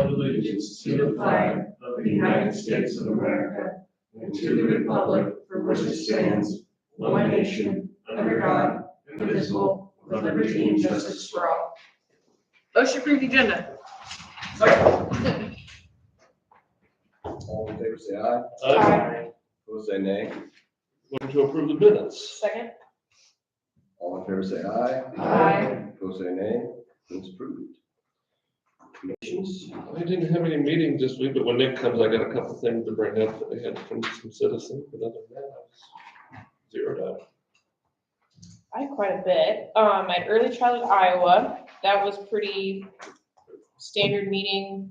pledge allegiance to the flag of the United States of America and to the republic for which it stands, one nation, under God, indivisible, with liberty and justice for all. Motion approved the agenda. All in favor, say aye. Aye. Opposed, say nay. Motion to approve the minutes. Second. All in favor, say aye. Aye. Opposed, say nay. It's approved. Commissions, I didn't have any meetings this week, but when Nick comes, I got a couple things to bring up that I had from some citizens, but other than that, I was zeroed out. I had quite a bit. At Early Childhood Iowa, that was pretty standard meeting.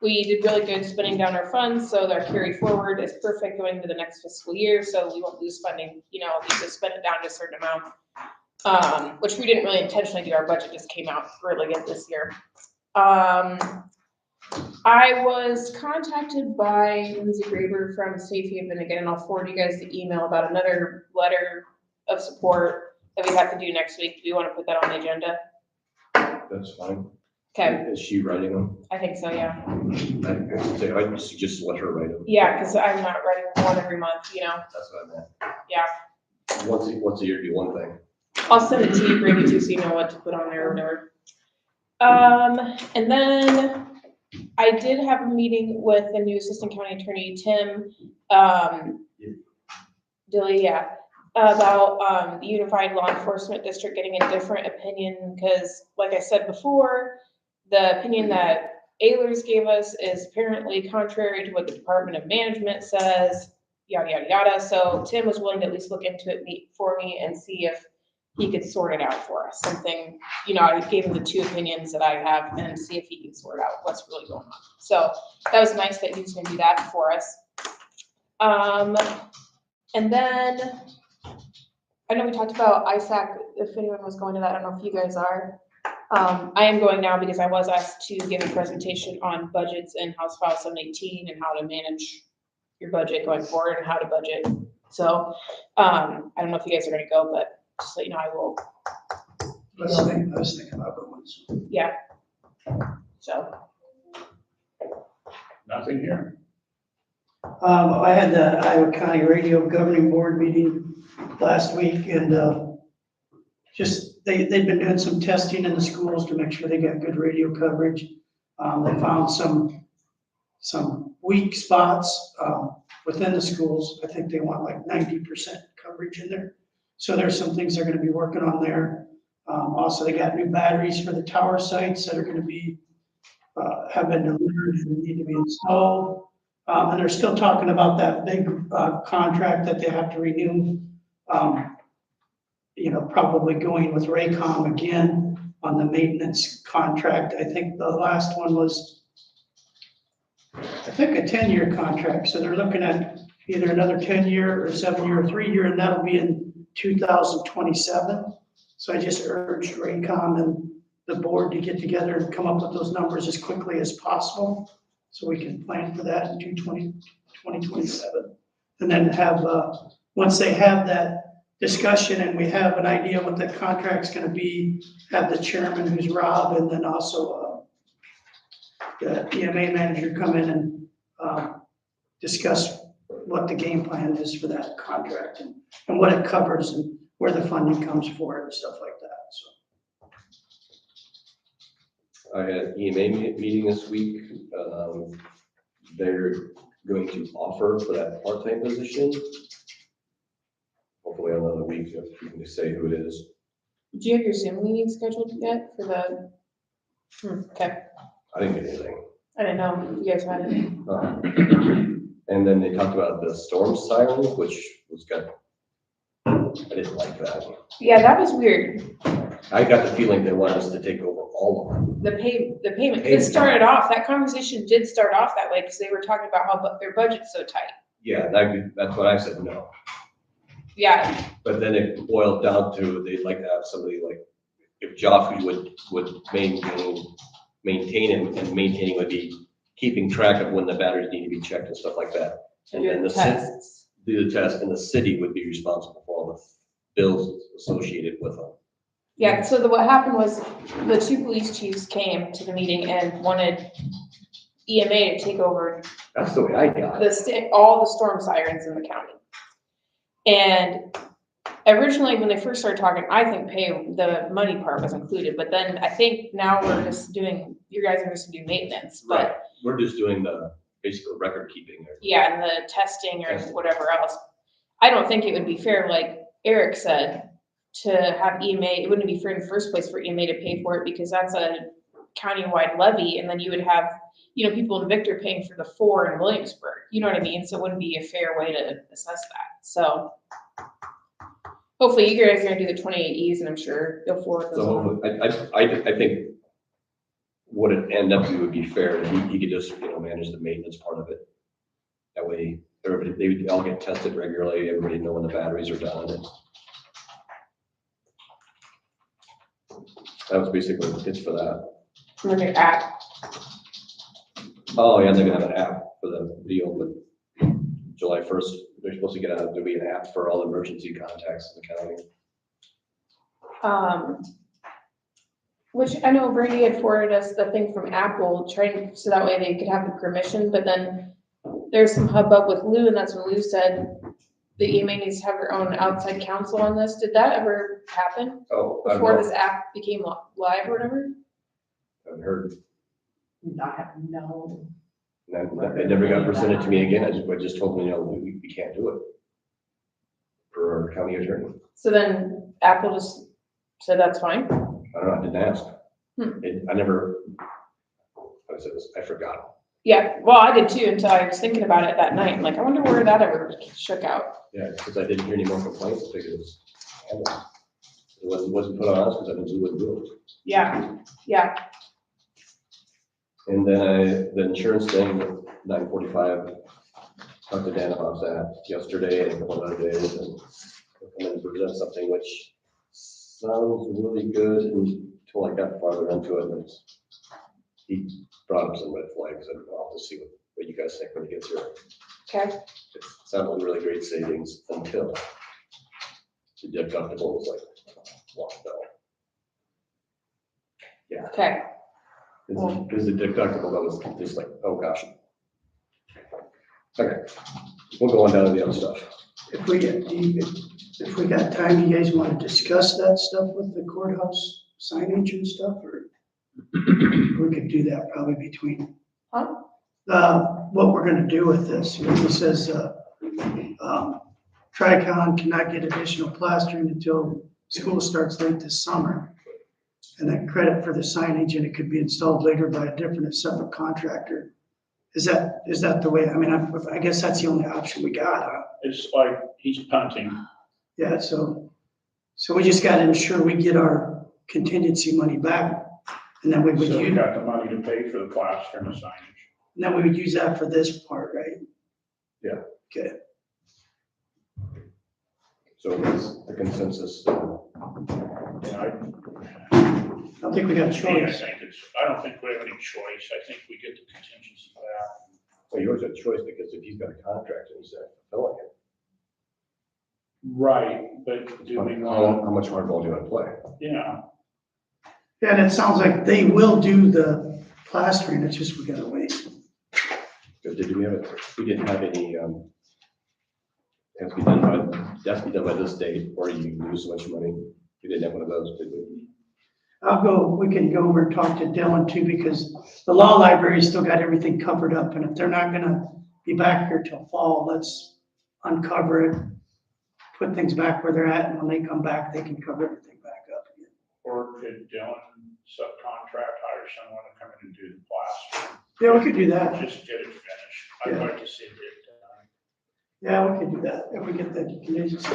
We did really good spending down our funds, so our carry forward is perfect going into the next fiscal year, so we won't lose funding, we just spend it down to a certain amount. Which we didn't really intentionally do. Our budget just came out really good this year. I was contacted by Lindsay Graber from Safe Haven again, and I'll forward you guys the email about another letter of support that we have to do next week. Do you want to put that on the agenda? that's fine. Okay, Is she writing them? I think so, yeah. I suggest let her write them. Yeah, because I'm not writing one every month, That's what I meant. Yeah. Once a year, do one thing. I'll send it to you, bring it to you so you know what to put on there or whatever. And then I did have a meeting with the new Assistant County Attorney, Tim, Dilly, yeah, about, the Unified Law Enforcement District getting a different opinion, because like I said before, the opinion that Ehlers gave us is apparently contrary to what the Department of Management says, yada, yada, yada. So Tim was willing to at least look into it for me and see if he could sort it out for us. Something, I gave him the two opinions that I have and see if he can sort out what's really going on. So that was nice that he was gonna do that for us. And then I know we talked about ISAC, if anyone was going to that, I don't know if you guys are. I am going now because I was asked to give a presentation on budgets in House File 718 and how to manage your budget going forward and how to budget. So, I don't know if you guys are gonna go, but just so you know, I will. I was thinking about going. Yeah. So, Nothing here. I had the Iowa County Radio Governing Board meeting last week, and they've been doing some testing in the schools to make sure they got good radio coverage. They found some weak spots within the schools. I think they want like 90% coverage in there. So there's some things they're gonna be working on there. Also, they got new batteries for the tower sites that are gonna be, have been delivered and need to be installed. And they're still talking about that big contract that they have to renew. Probably going with Raycom again on the maintenance contract. I think the last one was, a 10-year contract. So they're looking at either another 10-year or 7-year or 3-year, and that'll be in 2027. So I just urged Raycom and the board to get together and come up with those numbers as quickly as possible, so we can plan for that in 2027. And then have, once they have that discussion and we have an idea what the contract's gonna be, have the chairman, who's Rob, and then also the EMA manager come in and discuss what the game plan is for that contract and what it covers and where the funding comes for it and stuff like that, so. I had an EMA meeting this week. They're going to offer for that part-time position. Hopefully another week, if you can just say who it is. do you have your Zoom meeting scheduled yet for the? Okay, I didn't get anything. I didn't know if you guys had it. And then they talked about the storm sirens, which was good. I didn't like that. Yeah, that was weird. I got the feeling they want us to take over all of them. The payment, it started off, that conversation did start off that way, because they were talking about how their budget's so tight. Yeah, that's what I said, no. Yeah, But then it boiled down to, they'd like to have somebody like, if Joffrey would maintain it, and maintaining would be keeping track of when the batteries need to be checked and stuff like that. And then the tests. do the test, and the city would be responsible for all the bills associated with them. Yeah, so what happened was the two police chiefs came to the meeting and wanted EMA to take over That's the way I got it. all the storm sirens in the county. And originally, when they first started talking, I think the money part was included, but then I think now we're just doing, you guys are just doing maintenance, but Right, we're just doing the basically record keeping there. yeah, and the testing or whatever else. I don't think it would be fair, like Eric said, to have EMA, it wouldn't be fair in the first place for EMA to pay for it because that's a countywide levy, and then you would have, people in Victor paying for the 4 in Williamsburg, you know what I mean? So it wouldn't be a fair way to assess that, so. Hopefully you guys are gonna do the 28Es and I'm sure you'll forward those on. So I think what it end up to would be fair, and he could just, manage the maintenance part of it. That way, everybody, they would all get tested regularly, everybody know when the batteries are done. That was basically, it's for that. Look at app, Oh, yeah, they're gonna have an app for the deal with July 1st. They're supposed to get out, there'll be an app for all emergency contacts in the county. which I know Brady had forwarded us the thing from Apple, trying, so that way they could have the permission, but then there's some hubbub with Lou, and that's when Lou said the EMA needs to have their own outside counsel on this. Did that ever happen Oh, I don't before know. this app became live or whatever? I haven't heard. No. It never got presented to me again. I just told them, we can't do it for our county attorney. So then Apple just said that's fine? I don't know, I didn't ask. I forgot. Yeah, well, I did too, until I was thinking about it that night. I'm like, I wonder where that ever shook out. Yeah, because I didn't hear any more complaints. I figured it was handled. It wasn't put on us because I knew we wouldn't do it. Yeah. And then the insurance thing, 945, talked to Dan about that yesterday and a couple other days, and I'm going to present something which sounds really good until I got farther into it. And he brought up some red flags, and I'll have to see what you guys think when he gets here. Okay. It sounded like really great savings until the deductible was like $1. Yeah. Okay. Because the deductible, that was just like, oh gosh. Okay, we'll go on down to the other stuff. If we got time, you guys want to discuss that stuff with the courthouse signage and stuff, or we could do that probably between. Huh? What we're gonna do with this, it says, Tricon cannot get additional plastering until school starts late this summer. And then credit for the signage, and it could be installed later by a different, separate contractor. Is that the way, I guess that's the only option we got, huh? It's like he's punting. Yeah, so we just gotta ensure we get our contingency money back, and then we would So we use, got the money to pay for the plaster and the signage. and then we would use that for this part, right? Yeah. Okay, So it's the consensus. And I don't think we got a choice. I don't think we have any choice. I think we get the contingency back. Well, you always have a choice because if he's got a contract and he's fulfilling it, Right, but do we want, how much hardball do you want to play? yeah, And it sounds like they will do the plastering, it's just we gotta wait. Because we didn't have any, has to be done by this date, or you lose so much money. We didn't have one of those, did we? We can go over and talk to Dylan too, because the law library's still got everything covered up, and if they're not gonna be back here till fall, let's uncover it, put things back where they're at, and when they come back, they can cover everything back up again. or could Dylan subcontract, hire someone to come in and do the plaster? Yeah, we could do that. Just get it finished. I'd like to see it get done. Yeah, we could do that, if we get the contingency.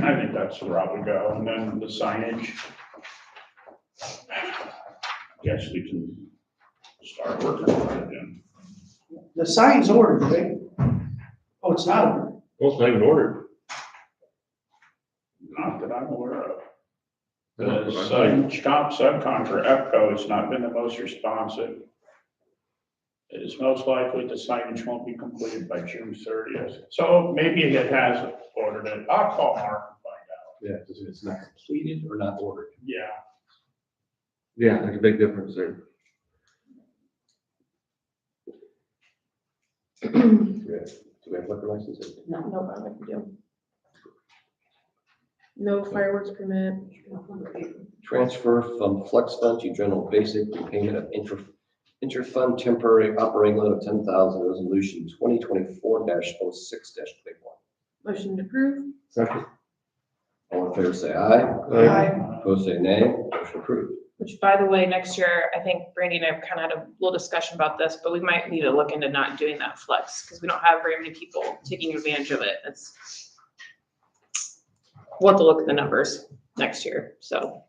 I think that's the route we go, and then the signage. Guess we can start working on it then. The sign's ordered, right? Oh, it's not ordered. Well, it's not even ordered. Not that I'm aware of. The subcontractor, EPCO, has not been the most responsive. It is most likely the signage won't be completed by June 30th. So maybe it has ordered it. I'll call Mark and find out. Yeah, because if it's not completed or not ordered. Yeah. Yeah, there's a big difference there. Do we have liquor licenses? No problem, I can do. No fireworks permit. Transfer from flex fund to general basic repayment of interfund temporary operating loan of 10,000, resolution 2024-06-21. Motion to approve. Second. All in favor, say aye. Opposed, say nay. Motion approved. Which, by the way, next year, I think Brandy and I have kind of had a little discussion about this, but we might need to look into not doing that flex because we don't have very many people taking advantage of it. We'll have to look at the numbers next year, so.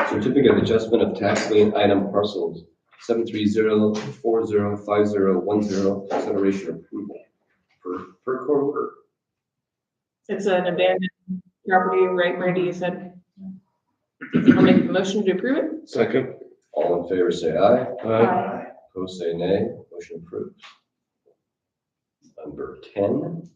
Certificate of adjustment of tax lien item parcels 730405010, consideration approval per court order. It's an abandoned property, right, Brandy, you said? I'll make the motion to approve it. Second. All in favor, say aye. Aye. Opposed, say nay. Motion approved. Number 10,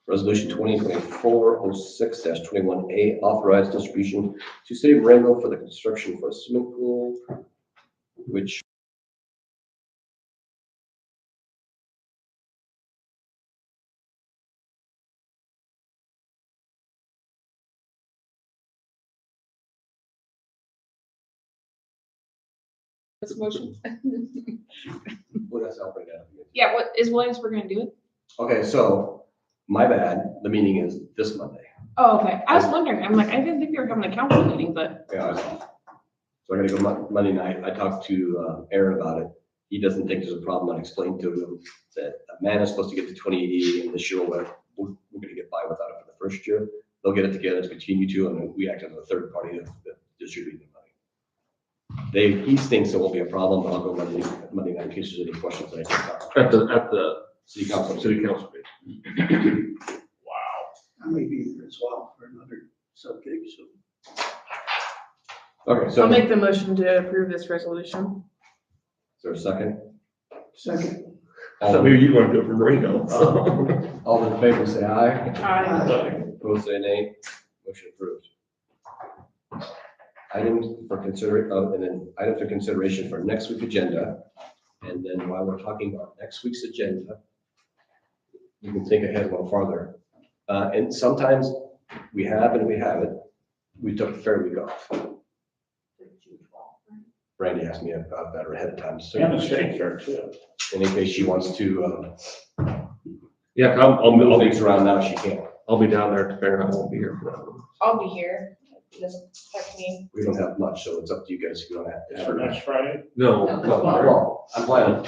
resolution 2024-06-21A, authorized distribution to City of Marengo for the construction for a swimming pool, which This motion. well, that's, I'll bring that up again. Yeah, what is Williamsburg gonna do it? Okay, so my bad. The meeting is this Monday. Oh, okay. I was wondering, I'm like, I didn't think they were having a council meeting, but Yeah, I was off. So I gotta go Monday night. I talked to Aaron about it. He doesn't think there's a problem. I explained to him that a man is supposed to get to 2080 and this year we're gonna get by without it for the first year. They'll get it together to continue to, and then we act as a third party of distributing the money. He thinks it won't be a problem, but I'll go Monday night in case there's any questions that I can talk. At the City council. city council meeting. Wow. I may be there as well for another subject, so. Okay, so I'll is make the motion to approve this resolution. there a second? Second. So maybe you want to do it from Ringo. All in favor, say aye. Aye. Opposed, say nay. Motion approved. Items for consideration for next week's agenda. And then while we're talking about next week's agenda, you can think ahead a little farther. And sometimes we have and we haven't. We took a fair week off. Brandy asked me about that ahead of time. So And the state fair too. in case she wants to Yeah, move things around now, she can. I'll be down there to figure out. I won't be here for that one. I'll be here. It doesn't affect me. We don't have much, so it's up to you guys if you don't have to. For next Friday. No. Well, I'm planning.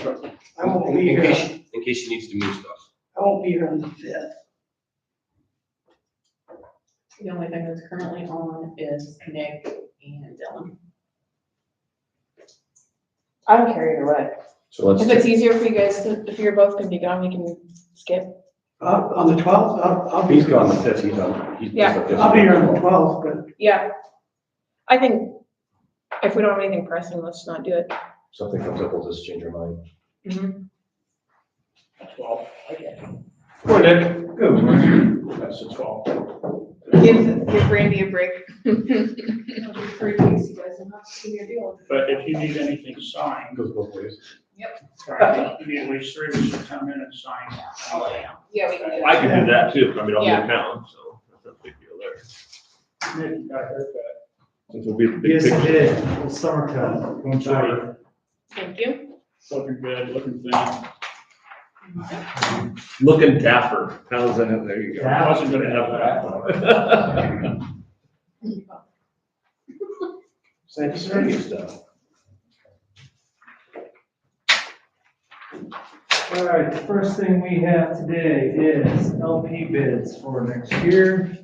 I won't be In here, case she needs to move stuff. I won't be here on the 5th. The only thing that's currently on is Nick and Dylan. I don't care either way. So let's. If it's easier for you guys to, if you're both gonna be gone, we can skip. On the 12th, I'll be. He's gone the 5th, he's on. Yeah. I'll be here on the 12th, but Yeah. I think if we don't have anything pressing, let's not do it. Something comes up, we'll just change our mind. That's 12. Come on, Nick. That's the 12. Give Brandy a break. 3 weeks, you guys will have to see your deal. But if you need anything signed, Goes both ways. right, you need at least 3 weeks to come in and sign. Yeah, we can do I that. can do that too. I mean, I'll be Yeah. in town, so that's not a big deal there. Nick, you got a haircut. Since we'll be at the big Yes, I picture. did. Little summer cut. Enjoy it. Thank you. Looking good, looking thin. Looking dapper. How's that? There you go. I wasn't gonna have that. Sandy Sergio stuff. All right, the first thing we have today is LP bids for next year.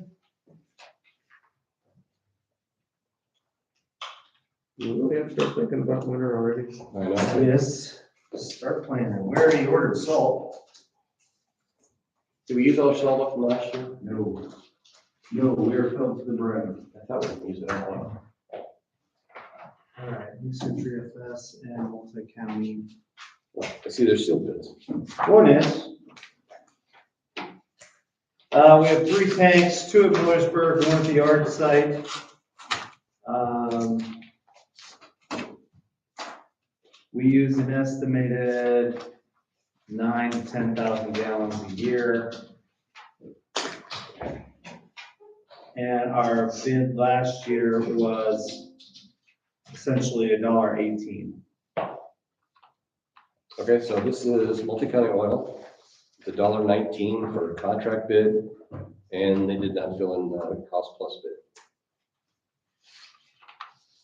You really have to start thinking about winter already. I know. Yes, start planning. We already ordered salt. Did we use all the salt from last year? No. No, we're filled to the brim. I thought we could use it all. All right, New Century FS and multi-county. I see there's still bids. One is, we have 3 tanks, 2 at Millersburg, 1 at the yard site. We use an estimated 9,000 to 10,000 gallons a year. And our bid last year was essentially $1.18. Okay, so this is multi-county oil, it's $1.19 for a contract bid, and they did not fill in the cost plus bid.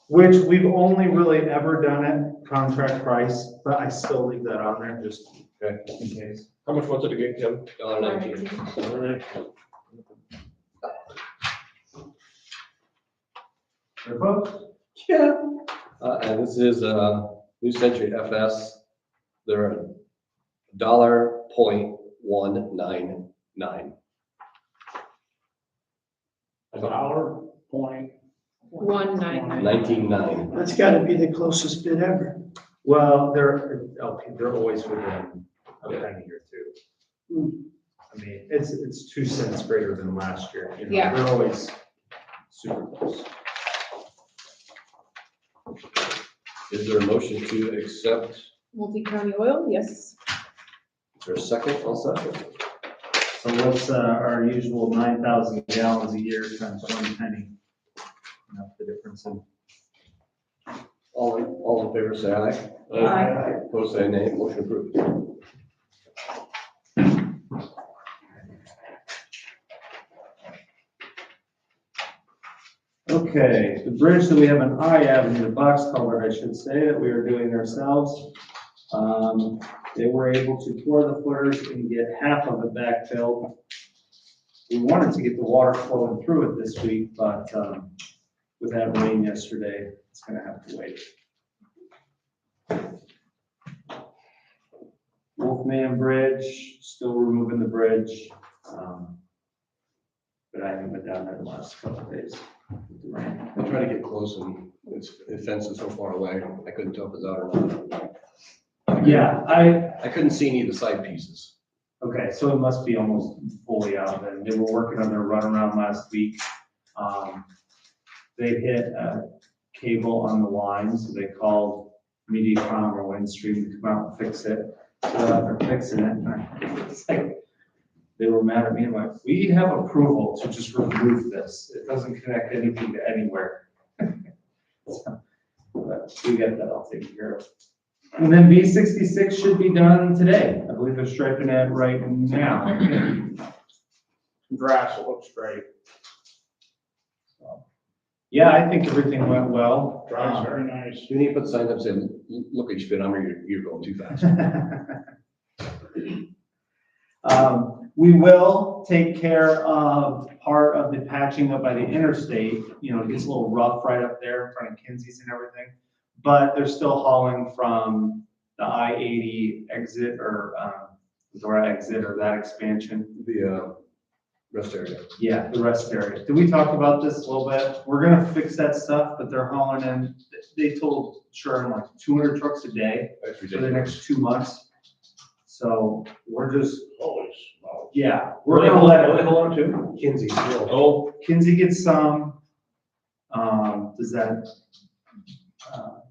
Which we've only really ever done at contract price, but I still leave that on there just Okay. in case. How much was it again, Kevin? $1.19. They're close? Yeah. And this is, New Century FS, they're $1.199. $1.99. 19.9. That's gotta be the closest bid ever. Well, they're always within a penny or two. I mean, it's 2 cents greater than last year, you know, Yeah. they're always super close. Is there a motion to accept? Multi-county oil, yes. Is there a second? I'll second. So what's our usual 9,000 gallons a year times 1 penny? That's the difference in. All in favor, say aye. Aye. Opposed, say nay. Motion approved. Okay, the bridge that we have on I Avenue, the box culvert, I should say, that we are doing ourselves. They were able to pour the footers and get half of it backfilled. We wanted to get the water flowing through it this week, but, with that rain yesterday, it's gonna have to wait. Wolfman Bridge, still removing the bridge. But I haven't been down there the last couple of days with the rain. I tried to get close and the fence is so far away, I couldn't tell if it was out or not. Yeah, I couldn't see any of the side pieces. okay, so it must be almost fully out then. They were working on their runaround last week. They hit a cable on the line, so they called Mediacom or Windstream to come out and fix it. So they're fixing it. And it's like, they were mad at me. I'm like, we have approval to just remove this. It doesn't connect anything to anywhere. So, but we got that all taken care of. And then B66 should be done today. I believe they're striping it right now. Grass looks great. So, yeah, I think everything went well. Drive's very nice. You need to put signs up saying, look at your speedometer, you're going too fast. We will take care of part of the patching up by the interstate. You know, it gets a little rough right up there in front of Kinsey's and everything. But they're still hauling from the I-80 exit or, Dora exit or that expansion. The, rest area. Yeah, the rest area. Did we talk about this a little bit? We're gonna fix that stuff, but they're hauling in, they told Sherm like 200 trucks a day That's for the ridiculous. next 2 months. So we're just, Holy smokes. yeah, we're gonna let it. hold on to? Kinsey still. Oh, Kinsey gets some. Does that,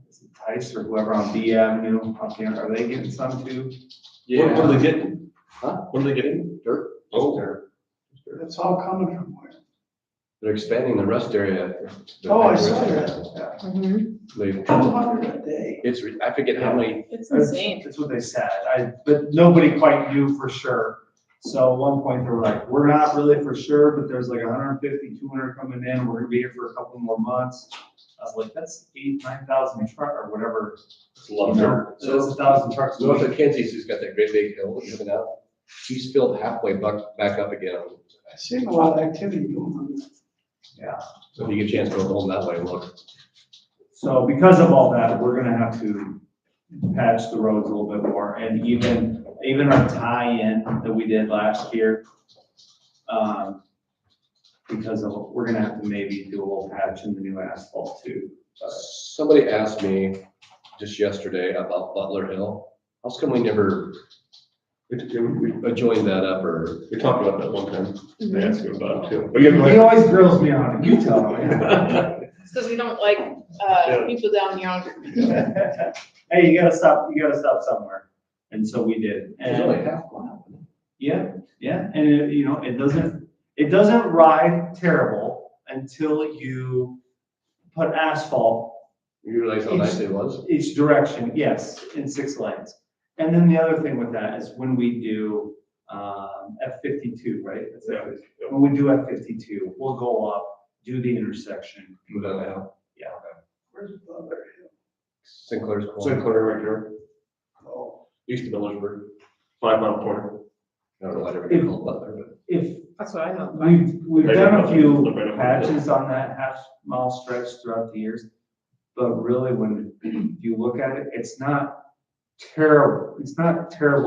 is it Tice or whoever on B Avenue, are they getting some too? What are they getting? Huh? What are they getting? Dirt? oh. That's all coming from where? They're expanding the rest area. Oh, I saw that. They, 200 a day. it's, I forget how many, It's insane. That's what they said, but nobody quite knew for sure. So at one point they were like, we're not really for sure, but there's like 150, 200 coming in, we're gonna be here for a couple more months. I was like, that's 8,000, 9,000 truck or whatever. it's a lot of dirt. So it's 1,000 trucks. a North week. of Kinsey's, who's got that great big hill coming out, he's filled halfway back up again. I seen a lot of activity going on. So if you get a chance, go home that way and look. So because of all that, we're gonna have to patch the roads a little bit more, and even our tie-in that we did last year, because of, we're gonna have to maybe do a little patch in the new asphalt too. Somebody asked me just yesterday about Butler Hill. How come we never joined that up or? We talked about that one time. Mm-hmm. I asked you about it too. But you He always grills me on it, you tell him. It's because we don't like, Yeah. people down yonder. Hey, you gotta stop somewhere, and so we did. It's only And half mile. yeah, and it, you know, it doesn't ride terrible until you put asphalt You realize how nice it was? each direction, yes, in 6 lanes. And then the other thing with that is when we do, F-52, right? That's Yeah. F-52. When we do F-52, we'll go up, do the intersection. Move that now. Where's Butler Hill? Sinclair's corner. Sinclair right there, Oh, east of Millersburg, 5 mile corner. I don't know why they're called Butler, but. If That's what I know. we've Right done up- a few right up- patches on that half-mile stretch throughout the years, but really, when you look at it, it's not terrible,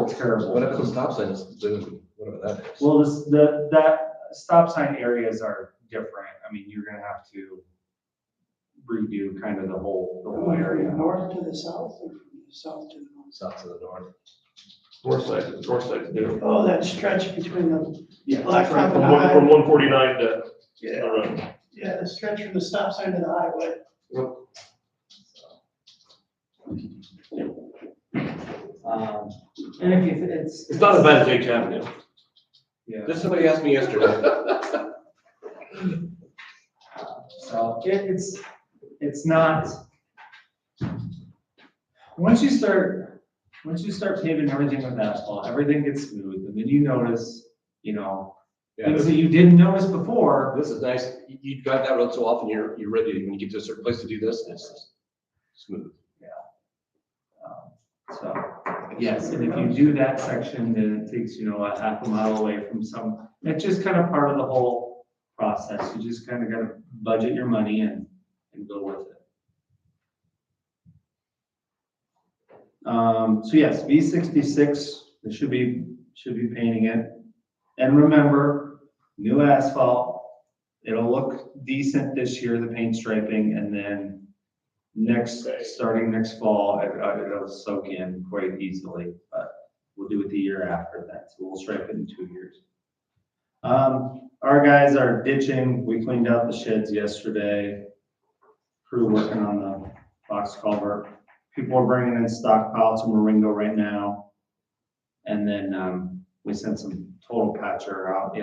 terrible. What if the stop sign is blue, whatever that is? Well, that stop sign areas are different. I mean, you're gonna have to redo kind of the whole area. North to the south or from the south to the north? South to the north. North side's new. Oh, that stretch between the, Yeah. Blacktop From and one- from High. 149 to, Yeah, yeah, the stretch from the stop sign to the highway. And if you, it's. it's not as bad as H Avenue. Yeah. Just somebody asked me yesterday. So it's not. Once you start paving everything with asphalt, everything gets smooth, and then you notice, you know, Yeah, things that you didn't notice before. this is nice. You drive that road so often, you're ready, when you get to a certain place to do this, it's just smooth. So, yes, and if you do that section, then it takes, you know, a half a mile away from some, it's just kind of part of the whole process. You just kind of gotta budget your money and go with it. So yes, V66, they should be painting it. And remember, new asphalt, it'll look decent this year, the paint striping, and then starting next fall, it'll soak in quite easily, but we'll do it the year after that, so we'll stripe it in 2 years. Our guys are ditching, we cleaned out the sheds yesterday. Crew working on the box culvert. People are bringing in stockpiles from Marengo right now. And then, we sent some total patcher out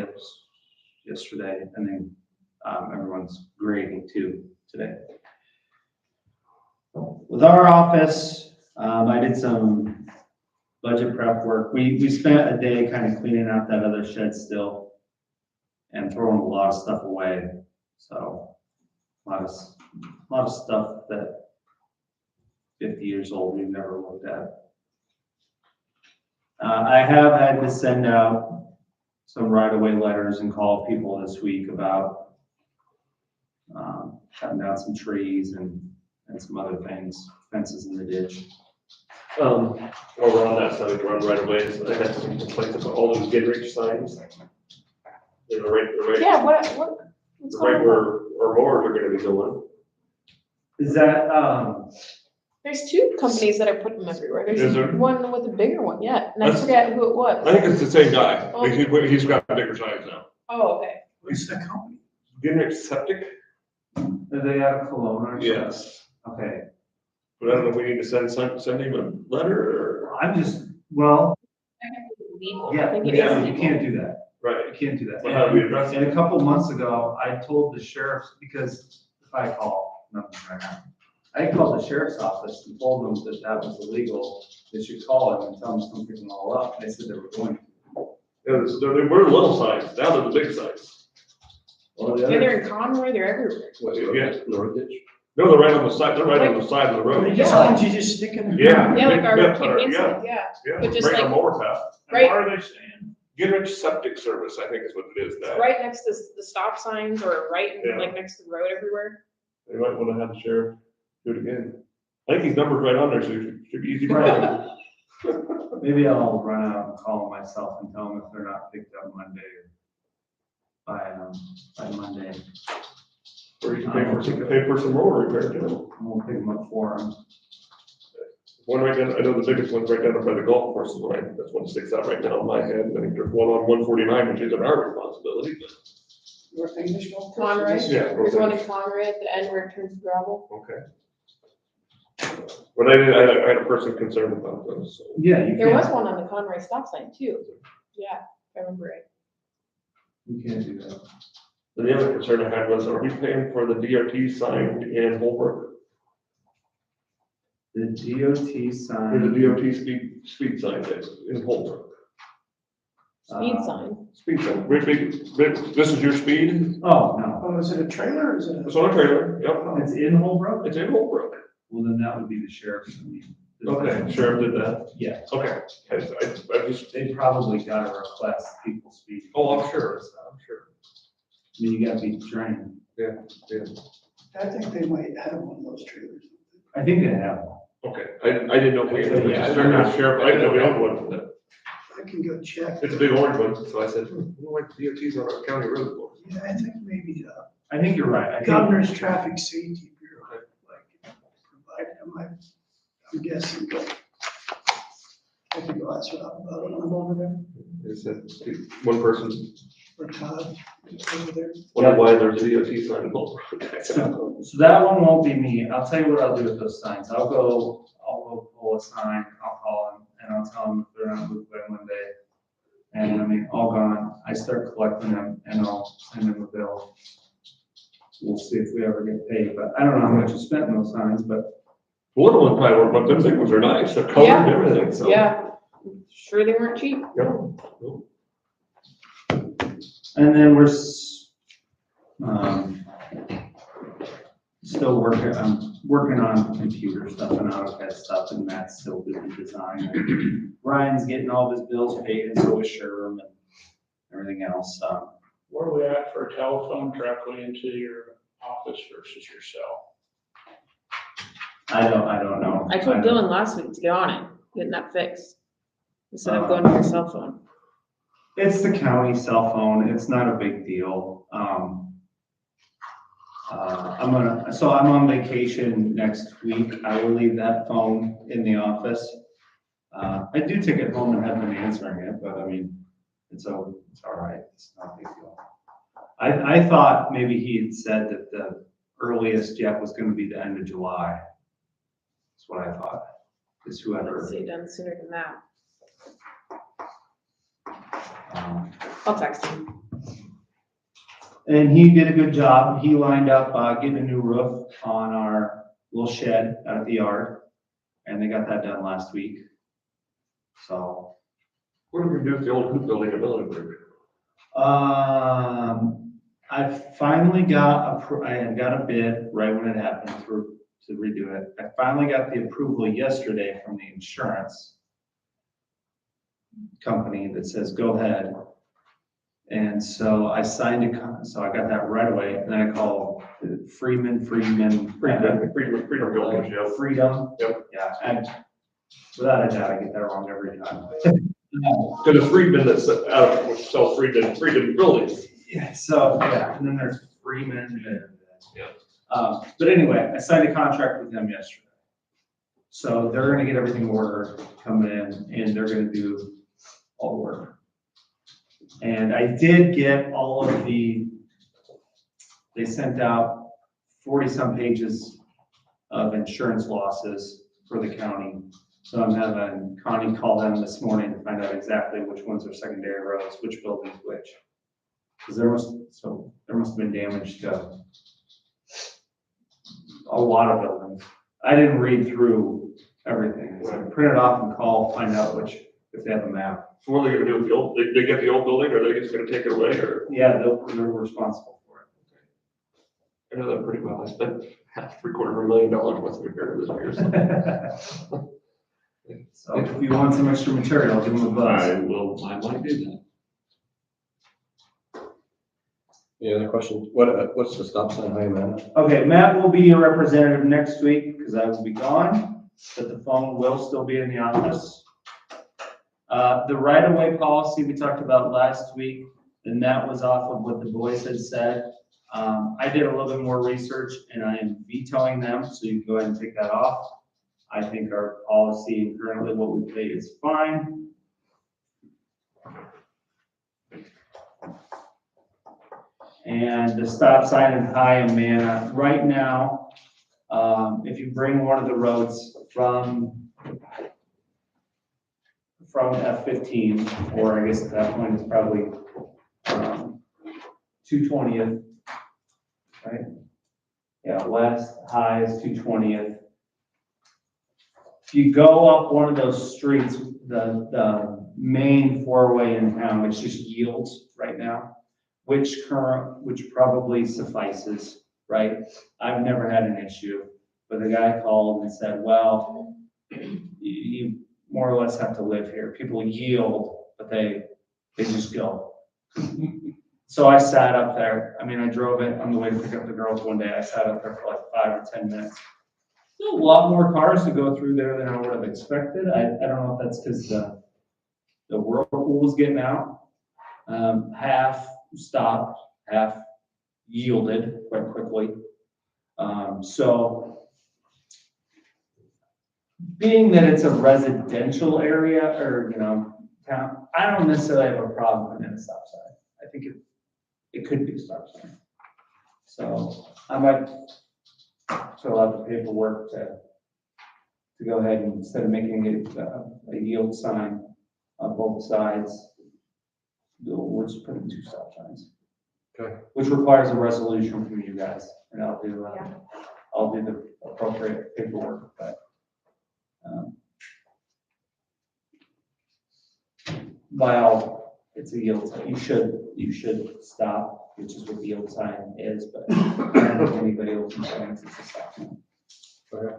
yesterday, and then, everyone's grading too today. With our office, I did some budget prep work. We spent a day kind of cleaning out that other shed still and throwing a lot of stuff away. So a lot of stuff that 50 years old we've never looked at. I have had to send out some right-of-way letters and call people this week about cutting down some trees and some other things, fences in the ditch. While we're on that subject, run right away, so I had some complaints about all those get rich signs. They're right, Yeah, what's they're going right on? where our mowers are gonna be going. Is that, There's 2 companies that are putting them everywhere. Is There's there? one with a bigger one, yeah, and I That's- forget who it was. I think it's the same guy, Oh. he's got bigger signs now. Oh, okay. What's the company? Genrich Septic? are they out of Cologne or something? Yes, Okay, but I don't know if we need to send him a letter or, well, Legal. I yeah, think it is you legal. can't do that. right, You can't do that. Well, how do we address And a couple months ago, I told the sheriff, because if I call, nothing's gonna happen. I called the sheriff's office and told them that that was illegal. They should call him and tell him to come pick them all up. They said they were going to. we're little signs, now they're the big signs. Well, the Yeah, other, they're in Conroy, they're everywhere. What, Yeah. North ditch? No, they're right on the side, they're right on the side of the Are they road. just Yeah. ones you just stick in the? Yeah. Yeah, like our Yeah, kid yeah. yeah. Yeah, But just right on like- mower path. Right. What are they saying? Genrich Septic Service, I think is what it is now. Right next to the stop signs or right, Yeah. like next to the road everywhere. They might wanna have the sheriff do it again. I think his number's right on there, so it should be easy to Right. find. maybe I'll run out and call them myself and tell them if they're not picked up Monday by by Monday. Or you can pay for some road repair too. And we'll pick them up for them. One right down, I know the biggest one's right down by the golf course, is right, that's one that sticks out right now in my head. I think there's one on 149, which isn't our responsibility, but. North English Golf Course? Conroy, Yeah. there's one in Conroy at the end where it turns to gravel. Okay. But I had a person concerned about those, so. Yeah, you There was can't, one on the Conroy stop sign too. Yeah, I remember it. you can't do that. The other concern I had was, are we paying for the DOT sign in Holbrook? The DOT There's sign. a DOT speed sign that's in Holbrook. Speed uh, sign. Speed sign, great big, this is your speed? Oh, no, Oh, is it a trailer or is it It's a? on a trailer, yep, it's in Holbrook? it's in Holbrook. Well, then that would be the sheriff's. I mean, Okay, sheriff did that, Yeah, okay, I just, they probably got a request, people speak. oh, I'm sure. I mean, you gotta be trained. I think they might have one of those trailers. I think they have one. Okay, I didn't know if we had, Yeah. sheriff, I didn't know we had one. I can go check. It's a big orange one, so I said, like DOT's on our county road. Yeah, I think maybe I think you're right. I think, Governor's Traffic Safety Bureau, like, provided them, I'm guessing, but I think I'll ask Rob about it, I'm over there, They said, one person or Todd, is over there. wondered why there's a DOT sign in Holbrook. I said, so that one won't be me. I'll tell you what I'll do with those signs. I'll go pull a sign, I'll call them, and I'll tell them if they're not moved by Monday. And I mean, all gone, I start collecting them and I'll send them a bill. We'll see if we ever get paid, but I don't know how much you spent on those signs, but One of them probably worked, but them big ones are nice, they're colored and everything, so. Yeah, sure they weren't cheap. Yep. and then we're still working, I'm working on computer stuff and AutoCAD stuff, and Matt's still doing design. Ryan's getting all of his bills paid, and so is Sherm and everything else. Where are we at for a telephone directly into your office versus your cell? I don't know. I told Dylan last week to get on it, getting that fixed. Instead of going to your cell phone. It's the county cell phone. It's not a big deal. I'm on vacation next week. I will leave that phone in the office. I do take it home and have been answering it, but I mean, it's all right. It's not a big deal. I thought maybe he had said that the earliest Jeff was gonna be the end of July. That's what I thought, is whoever. See it done sooner than that. Um, I'll text him. And he did a good job. He lined up, getting a new roof on our little shed out at the yard. And they got that done last week. So, What do we do with the old hoop building at Millersburg? I finally got, I had got a bid right when it happened to redo it. I finally got the approval yesterday from the insurance company that says, go ahead. And so I signed it, so I got that right away, and then I called Freedom Freedom Building, yeah. Freedom. Yep. Yeah, and without a doubt, I get that wrong every time. Because it's Freedom that's out of, sells Freedom buildings. Yeah, so, yeah, and then there's Freeman and. Yeah. But anyway, I signed a contract with them yesterday. So they're gonna get everything ordered, coming in, and they're gonna do all the work. And I did get all of they sent out 40-some pages of insurance losses for the county. So I'm having Connie call them this morning to find out exactly which ones are secondary roads, which buildings which. Because there must have been damage to a lot of buildings. I didn't read through everything. So I print it off and call, find out if they have a map. So what are they gonna do with the old, they get the old building, or are they just gonna take it away, or? Yeah, they're responsible for I know that pretty well, I spent $750,000 worth of repair this year, so. it. So if you want some extra material, give them a buzz. I might do that. Any other questions? What's the stop sign, hi, man? Okay, Matt will be a representative next week because I will be gone, but the phone will still be in the office. The right-of-way policy we talked about last week, And that was off of what the boys had said. I did a little bit more research and I am vetoing them, so you can go ahead and take that off. I think our policy and currently what we pay is fine. And the stop sign in High and Manna, right now, if you bring one of the roads from F-15, or I guess at that point it's probably 220th, right? Yeah, west, High is 220th. If you go up one of those streets, the main four-way in town, which just yields right now, which probably suffices, right? I've never had an issue, but the guy called and said, well, you more or less have to live here. People yield, but they just go. So I sat up there. I mean, I drove it on the way to pick up the girls one day. I sat up there for like 5 or 10 minutes. There's a lot more cars to go through there than I would have expected. I don't know if that's because the whirlpool was getting out. Half stopped, half yielded quite quickly. So being that it's a residential area or, town, I don't necessarily have a problem putting in a stop sign. I think it could be a stop sign. So I might fill out the paperwork to go ahead and instead of making it a yield sign on both sides, we're just putting 2 stop signs. Okay. Which requires a resolution from you guys, and I'll do the appropriate paperwork, but by all, it's a yield sign. You should stop, which is what the yield sign is, but I don't think anybody else thinks it's a stop sign. Okay.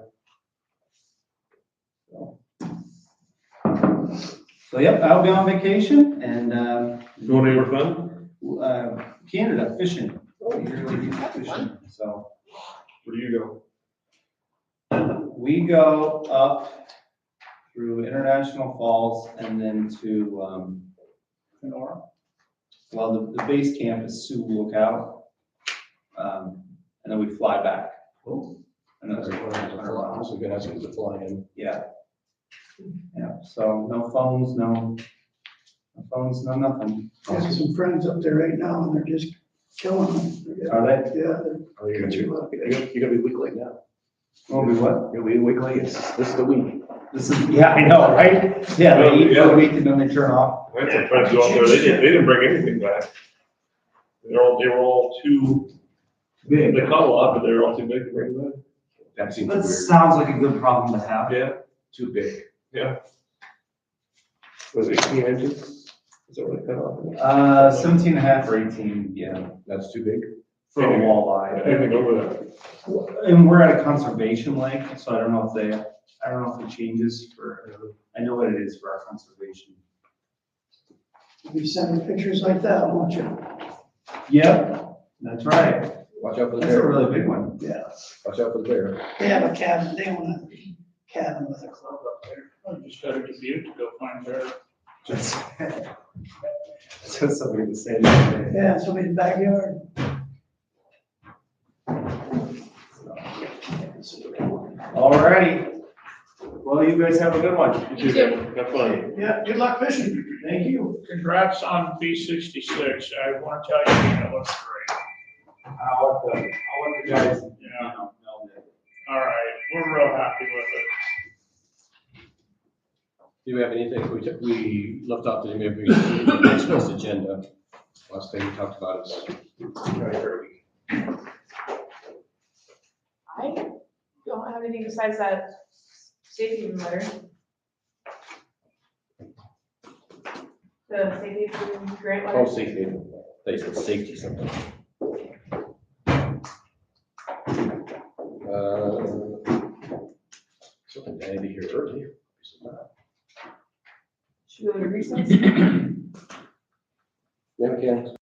So yep, I'll be on vacation and Going anywhere fun? Canada fishing. We usually do fishing, so Where do you we go up through International Falls and then to Kenora. Well, the base camp is Sioux Lookout, and then we fly back. Oh. Another 100 miles. This is good, asking to fly in. Yeah. Yeah, so no phones, no nothing. I have some friends up there right now and they're just killing them. Are they? Yeah, Oh, you're gonna be a week late now. Will be what? You'll be a week late. This is the week. This is, yeah, I know, right? Yeah, they eat for a week and then they turn off. go? I had some friends go out there, they didn't bring anything back. They were all too big. They caught a lot, but they were all too big to bring back. That seems That weird. sounds like a good problem to have. Yeah, Too big. yeah. Was it 18 inches? Is that what they cut off? 17 and a half or 18, yeah, That's too big. for a walleye. Anything over that? And we're at a conservation lake, so I don't know if it changes for, I know what it is for our conservation. You'll be sending pictures like that, won't you? Yep, that's right. Watch out for the That's a bear. really big one. Yeah. Watch out for the bear. They have a cabin, they own a cabin with a club up there. I just got a Dubuque to go find her. Just something to say. the other day. Yeah, somebody's backyard. All righty. Well, you guys have a good one. You too. Have fun. Yeah, good luck fishing. Thank you. Congrats on B66. I want to tell you, it looks great. I'll let the guys, Yeah, know that. all right, we're real happy with it. Do you have anything we left off the maybe next week's agenda? Last thing we talked about is I don't have anything besides that safety letter. The safety grant letter. oh safety. They said safety something. Something I had to hear earlier. Should we go to recess? Yeah, we can.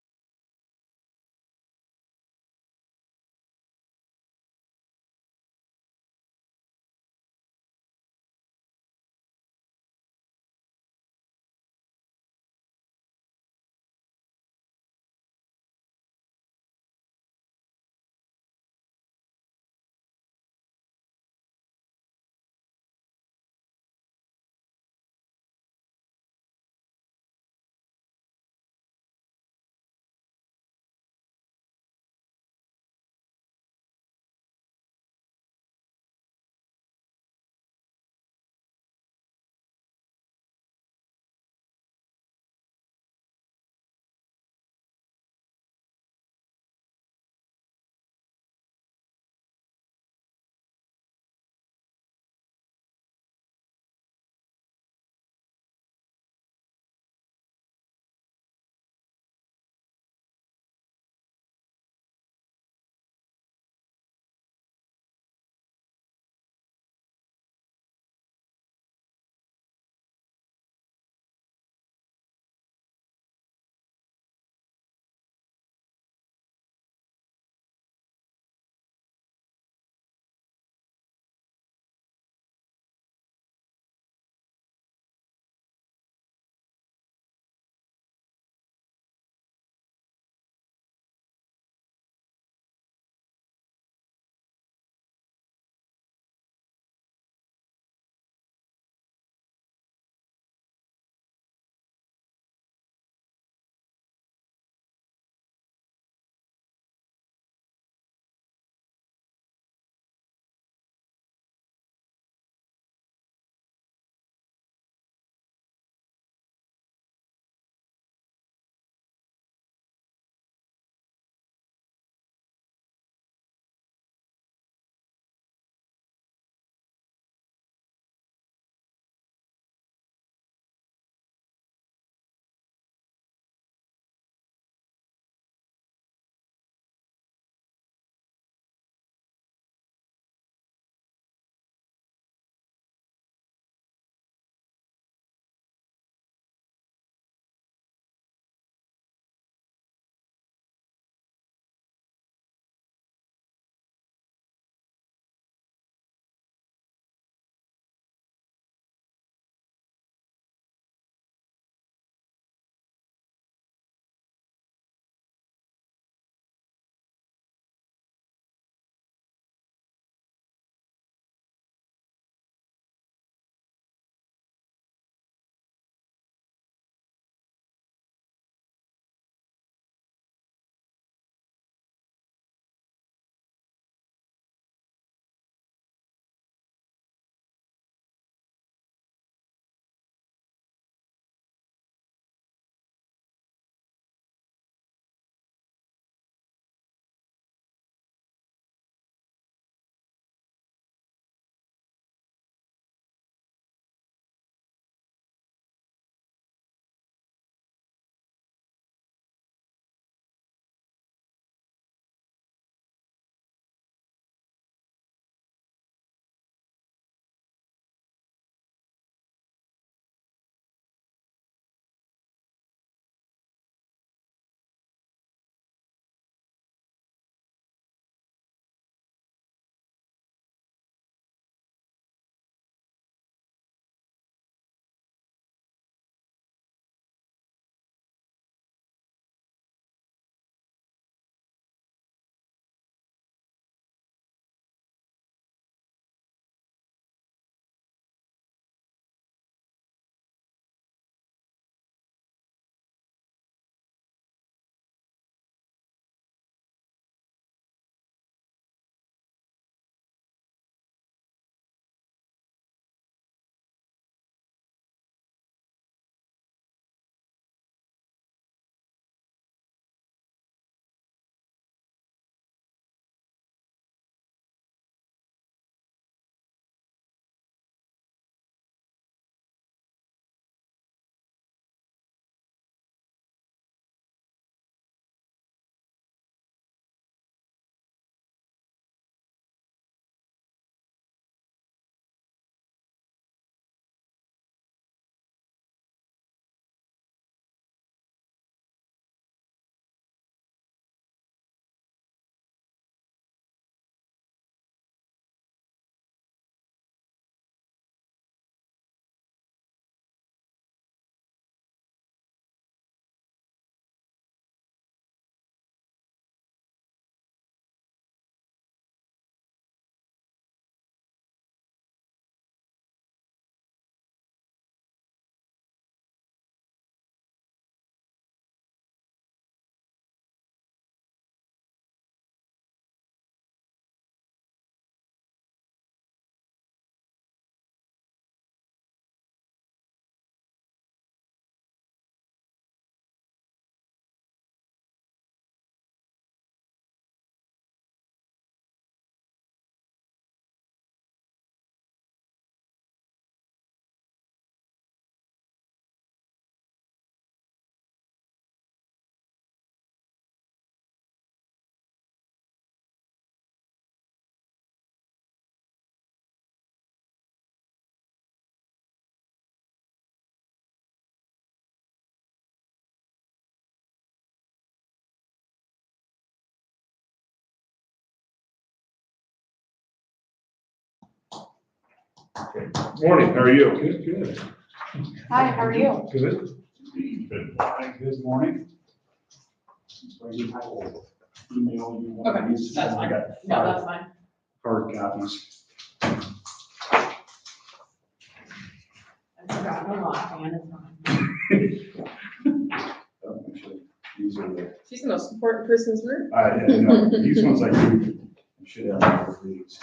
Morning, how are you? Good. Hi, how are you? Good. Good morning. Email you one of Okay, these. that's I fine. got No, that's fine. hard copies. I've forgotten a lot, and it's fine. Actually, these are the, She's the most important person in this room. I know, these ones I do, I should have more of these.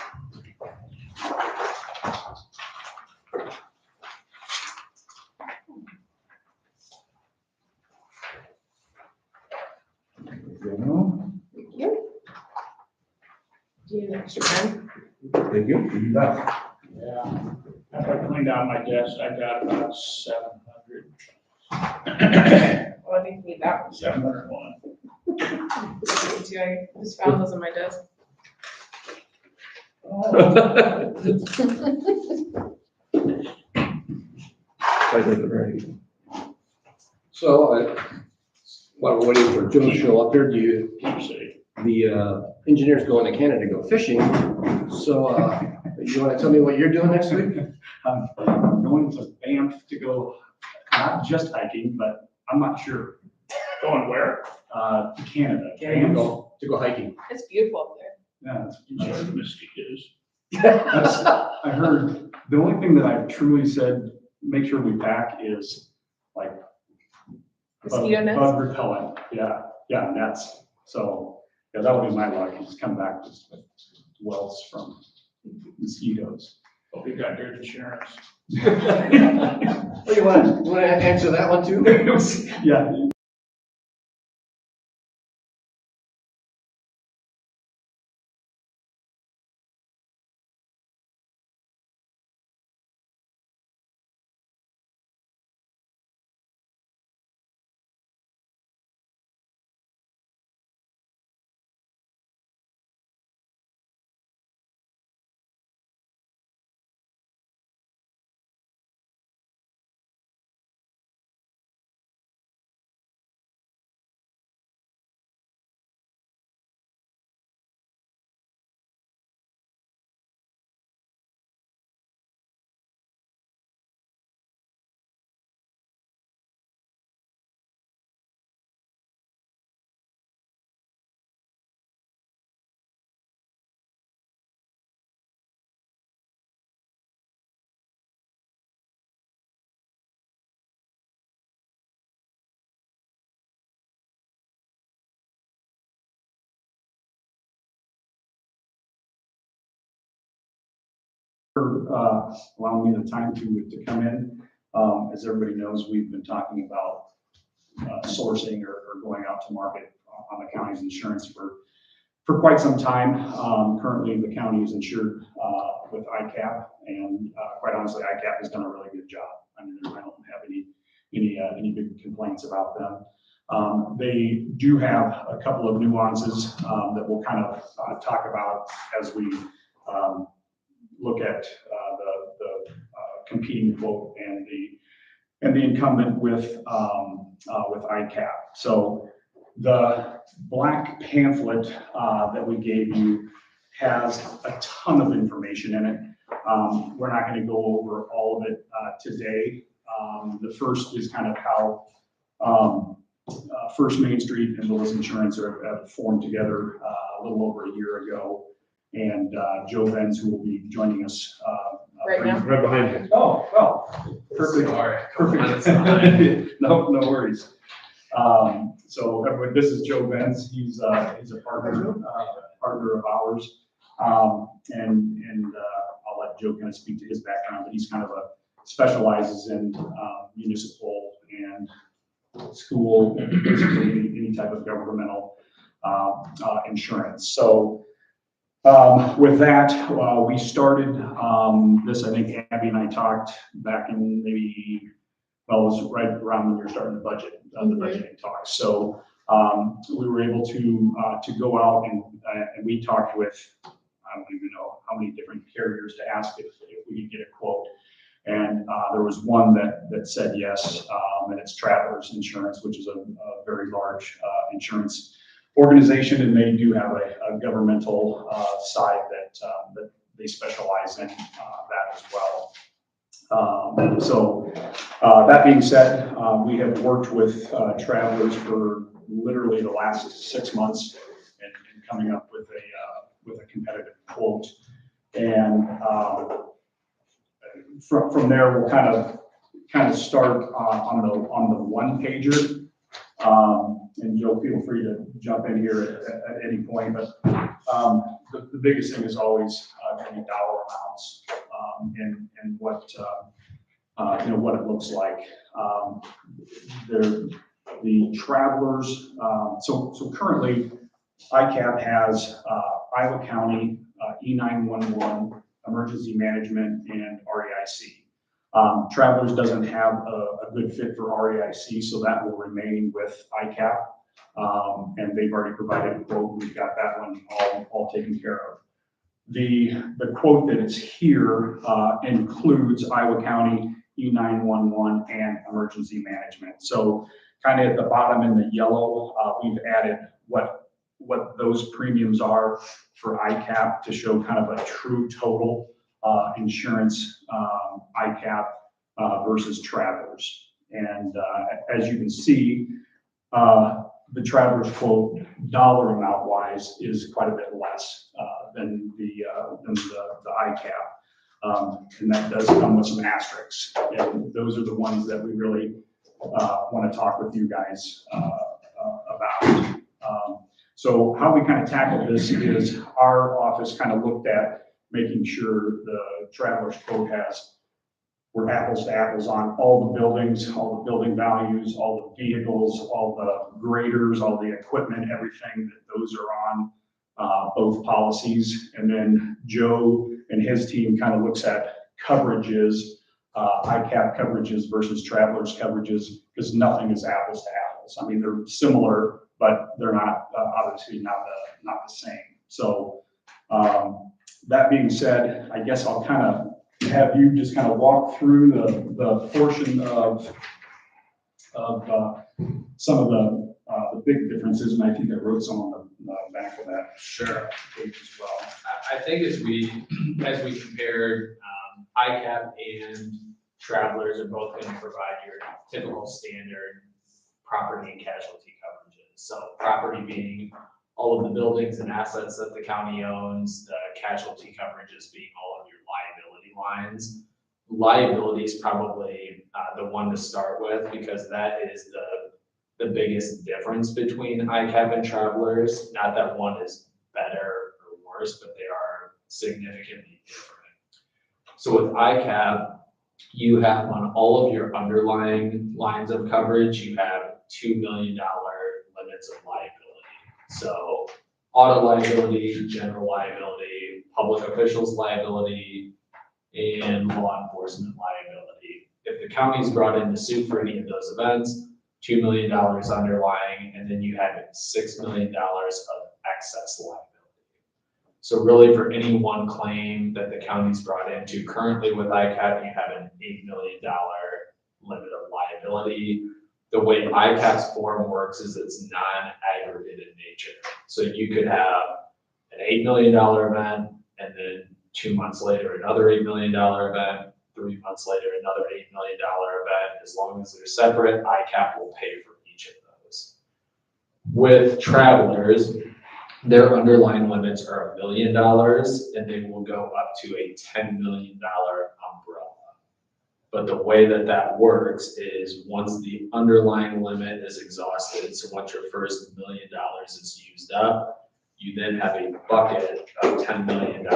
There we go. Do you need an extra pen? Thank you. You bet. Yeah, after I cleaned out my desk, I got about 700, Well, I think we need that 701. one. too. I just found those on my desk. I did it right. So, while we're waiting for Joe to show up here, the engineer's going to Canada to go fishing. So, you wanna tell me what you're doing next week? I'm going to Banff to go, not just hiking, but I'm not sure, Going where? to Canada. To go hiking. It's beautiful up there. Yeah, it's Enjoy the mosquitoes. That's, I heard, the only thing that I've truly said, make sure we pack is like. Mosquito nets? Bug repellent, yeah, nets. So, yeah, that would be my luck, is come back with wells from mosquitoes. Hope you got good insurance. Oh, you wanna answer that one too? Yeah. Allowing me the time to come in. As everybody knows, we've been talking about sourcing or going out to market on the county's insurance for quite some time. Currently, the county is insured with ICAP, and quite honestly, ICAP has done a really good job. I mean, I don't have any big complaints about them. They do have a couple of nuances that we'll kind of talk about as we look at the competing quote and the incumbent with ICAP. So the black pamphlet that we gave you has a ton of information in it. We're not going to go over all of it today. The first is kind of how First Main Street and Willis Insurance have formed together a little over a year ago. And Joe Venz, who will be joining us. Right now? Right behind you. Oh, well, perfect. Perfect. No worries. So everyone, this is Joe Venz. He's a partner of ours. And I'll let Joe kind of speak to his background, but he's kind of specializes in municipal and school, basically any type of governmental insurance. So with that, we started this, I think Abby and I talked back in maybe, well, it was right around when we were starting the budget, the budgeting talks. So we were able to go out and we talked with, I don't even know how many different carriers to ask if we could get a quote. And there was one that said yes, and it's Travelers Insurance, which is a very large insurance organization, and they do have a governmental side they specialize in that as well. That being said, we have worked with Travelers for literally the last 6 months and coming up with a competitive quote. And from there, we'll kind of start on the one pager. And Joe, feel free to jump in here at any point, but the biggest thing is always getting dollar amounts and what what it looks like. The Travelers. So currently, ICAP has Iowa County E911, Emergency Management, and REIC. Travelers doesn't have a good fit for REIC, so that will remain with ICAP. And they've already provided a quote. We've got that one all taken care of. The quote that is here includes Iowa County E911 and Emergency Management. So kind of at the bottom in the yellow, we've added what those premiums are for ICAP to show kind of a true total insurance ICAP versus Travelers. And as you can see, the Travelers quote dollar amount wise is quite a bit less than the ICAP. And that does come with some asterisks. And those are the ones that we really want to talk with you guys about. So how we kind of tackled this is our office kind of looked at making sure the Travelers quote we're apples to apples on all the buildings, all the building values, all the vehicles, all the graders, all the equipment, everything that those are on both policies. And then Joe and his team kind of looks at coverages, ICAP coverages versus Travelers coverages, because nothing is apples to apples. I mean, they're similar, but they're not obviously not the same. So that being said, I guess I'll kind of have you just kind of walk through the portion of some of the big differences, and I think I wrote some on the back of that. Sure. Page as well. I think as we compared, ICAP and Travelers are both going to provide your typical standard property and casualty coverages. So property being all of the buildings and assets that the county owns, the casualty coverages being all of your liability lines. Liability is probably the one to start with, because that is the biggest difference between ICAP and Travelers. Not that one is better or worse, but they are significantly different. So with ICAP, you have on all of your underlying lines of coverage, you have $2 million limits of liability. So auto liability, general liability, public officials liability, and law enforcement liability. If the county's brought in to sue for any of those events, $2 million underlying, and then you have $6 million of excess liability. So really for any one claim that the county's brought into, currently with ICAP, you have an $8 million limit of liability. The way ICAP's form works is it's non-aggregate in nature. So you could have an $8 million event, and then 2 months later, another $8 million event, 3 months later, another $8 million event. As long as they're separate, ICAP will pay for each of those. With Travelers, their underlying limits are $1 million, and they will go up to a $10 million umbrella. But the way that works is once the underlying limit is exhausted, so once your first $1 million is used up, you then have a bucket of $10 million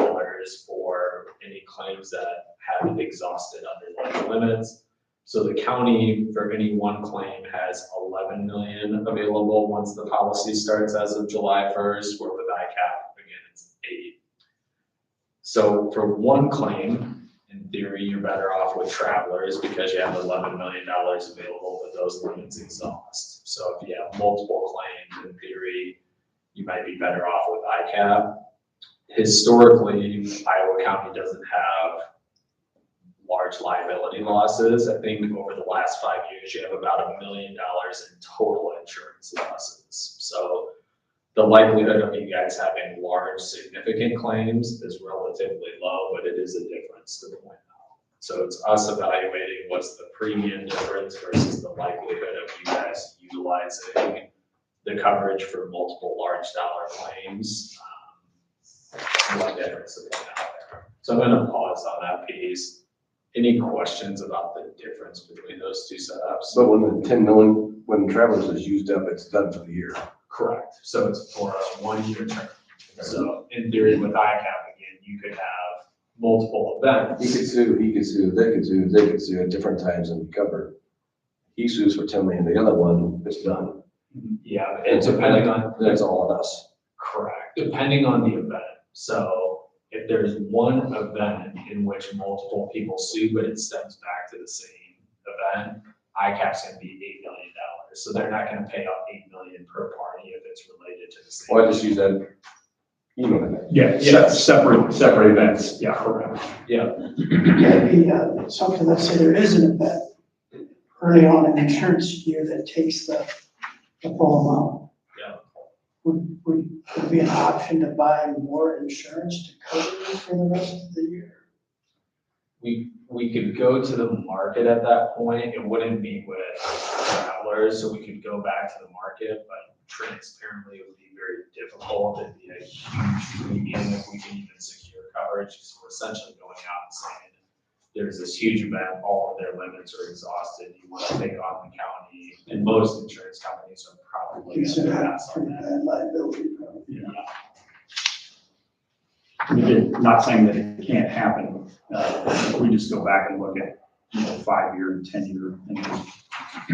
for any claims that have exhausted underlying limits. So the county, for any one claim, has $11 million available once the policy starts as of July 1st, where with ICAP, again, it's $8 million. So for one claim, in theory, you're better off with Travelers because you have $11 million available, but those limits exhaust. So if you have multiple claims, in theory, you might be better off with ICAP. Historically, Iowa County doesn't have large liability losses. I think over the last 5 years, you have about $1 million in total insurance losses. So the likelihood of you guys having large significant claims is relatively low, but it is a difference to point out. So it's us evaluating what's the premium difference versus the likelihood of you guys utilizing the coverage for multiple large dollar claims. What difference is out there? So I'm gonna pause on that piece. Any questions about the difference between those two setups? So when the 10 million, when Travelers is used up, it's done for the year. Correct. So it's for a 1-year term. So in theory, with ICAP, again, you could have multiple events. He could sue, they could sue at different times and be covered. He sues for 10 million, the other one is done. Yeah, and depending on, That's all on us. correct, depending on the event. So if there's one event in which multiple people sue, but it stems back to the same event, ICAP's gonna be $8 million. So they're not gonna pay out $8 million per party if it's related to the same. Well, I just use that, you know what I mean. Yeah, separate events, yeah. Correct. Yeah, That'd be something, let's say there is an event early on in the insurance year that takes the full amount. Yeah. Would it be an option to buy more insurance to cover it for the rest of the year? we could go to the market at that point. It wouldn't be with Travelers, so we could go back to the market, but transparently, it would be very difficult. It'd be a huge premium if we can even secure coverage, because we're essentially going out and saying, there's this huge event, all of their limits are exhausted, you want to take on the county, and most insurance companies are probably It's going a to pass on that. bad liability. Probably. Again, not saying that it can't happen. We just go back and look at, 5-year and 10-year, and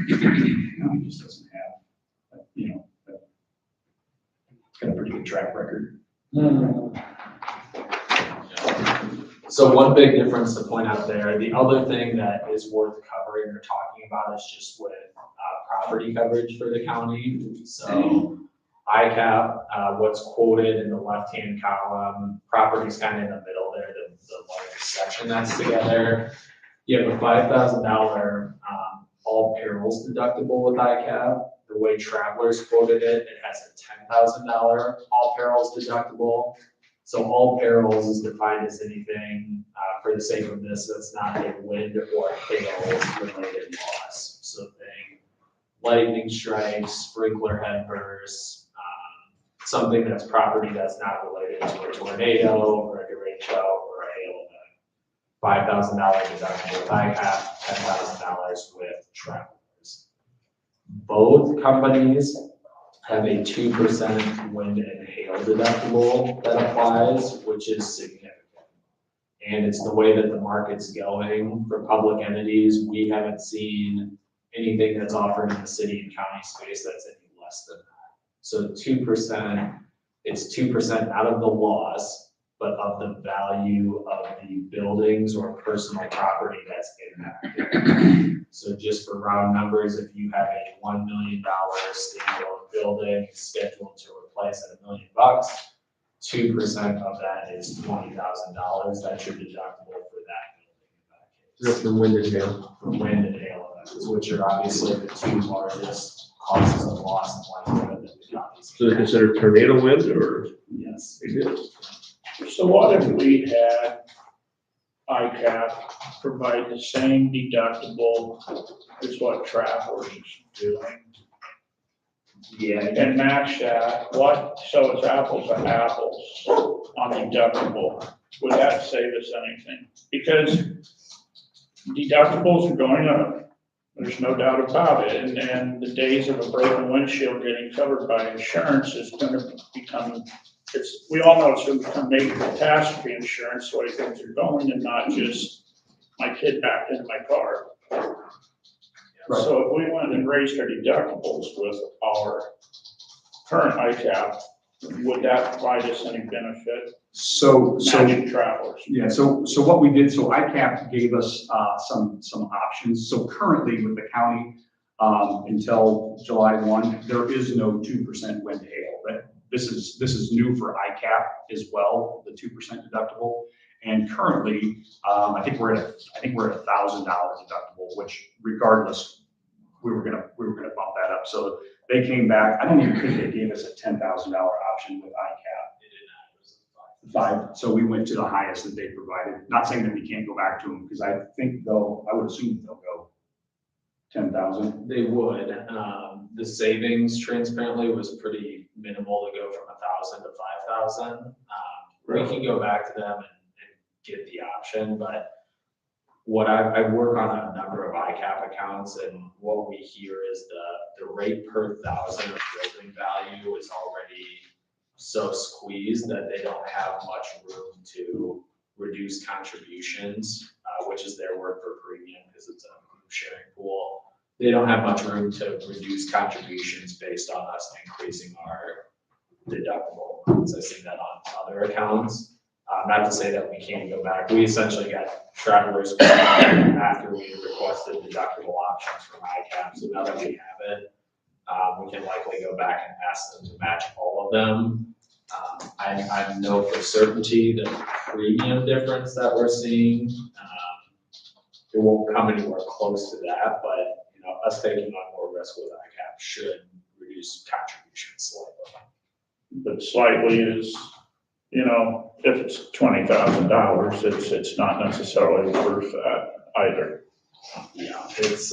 it just doesn't have, it's got a pretty good track record. So one big difference to point out there, the other thing that is worth covering or talking about is just with property coverage for the county. So ICAP, what's quoted in the left-hand column, property's kind of in the middle there, the largest section that's together. You have a $5,000 all perils deductible with ICAP. The way Travelers quoted it, it has a $10,000 all perils deductible. So all perils is defined as anything, for the sake of this, that's not a wind or hail related loss. So think lightning strikes, sprinkler head bursts, something that's property that's not related to a tornado or a derecho or a hail event. $5,000 deductible with ICAP, $10,000 with Travelers. Both companies have a 2% wind and hail deductible that applies, which is significant. And it's the way that the market's going for public entities. We haven't seen anything that's offered in the city and county space that's any less than that. So 2%, it's 2% out of the loss, but of the value of the buildings or personal property that's impacted. So just for round numbers, if you have a $1 million standalone building scheduled to replace at $1 million, 2% of that is $20,000. That's your deductible for that building in that case. That's from wind and hail. From wind and hail events, which are obviously the two largest causes of loss and likelihood that the counties. So they're considered tornado wind or? Yes. It is. So what if we had ICAP provide the same deductible as what Travelers is doing? Yeah. And match that, so it's apples to apples on deductible, would that save us anything? Because deductibles are going up, there's no doubt about it, and the days of a broken windshield getting covered by insurance is gonna become, we all know it's gonna become major catastrophe insurance, the way things are going, and not just my kid backed into my car. Right. So if we went and raised our deductibles with our current ICAP, would that provide us any benefit? So Matching Travelers. Yeah, so what we did, so ICAP gave us some options. So currently with the county, until July 1, there is no 2% wind hail. But this is new for ICAP as well, the 2% deductible. And currently, I think we're at $1,000 deductible, which regardless, we were gonna bump that up. So they came back, I don't even think they gave us a $10,000 option with ICAP. It did not, it was a five. Five, so we went to the highest that they provided. Not saying that we can't go back to them, because I think I would assume they'll go 10,000. They would, the savings transparently was pretty minimal to go from 1,000 to 5,000. We can go back to them and get the option, but what I work on a number of ICAP accounts, and what we hear is the rate per thousand of building value is already so squeezed that they don't have much room to reduce contributions, which is their word for premium because it's a group sharing pool. They don't have much room to reduce contributions based on us increasing our deductible amounts. I see that on other accounts. Not to say that we can't go back. We essentially got travelers after we requested deductible options from ICAP. So now that we have it, we can likely go back and ask them to match all of them. I know for certainty the premium difference that we're seeing, it won't come anywhere close to that, but us taking on more risk with ICAP should reduce contributions slightly. But slightly is, if it's $20,000, it's not necessarily worth that either. Yeah, it's,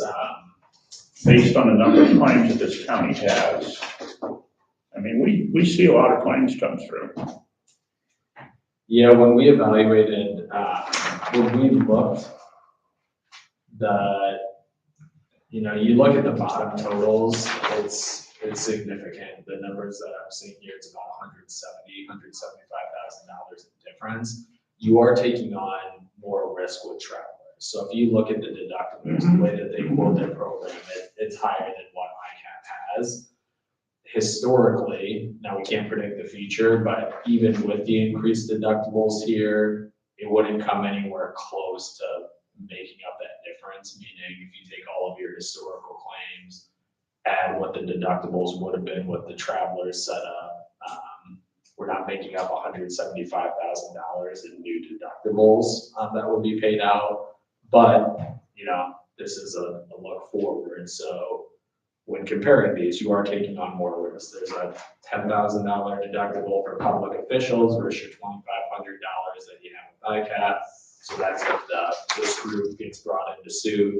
Based on the number of claims that this county has. I mean, we see a lot of claims come through. yeah, when we evaluated, when we looked, you look at the bottom totals, it's significant. The numbers that I'm seeing here, it's about $175,000 in difference. You are taking on more risk with travelers. So if you look at the deductibles, the way that they quote their program, it's higher than what ICAP has. Historically, now we can't predict the future, but even with the increased deductibles here, it wouldn't come anywhere close to making up that difference, meaning if you take all of your historical claims, add what the deductibles would have been with the travelers set up, we're not making up $175,000 in new deductibles that would be paid out. But, this is a look forward. So when comparing these, you are taking on more risk. There's a $10,000 deductible for public officials versus your $2,500 that you have with ICAP. So that's if this group gets brought into suit.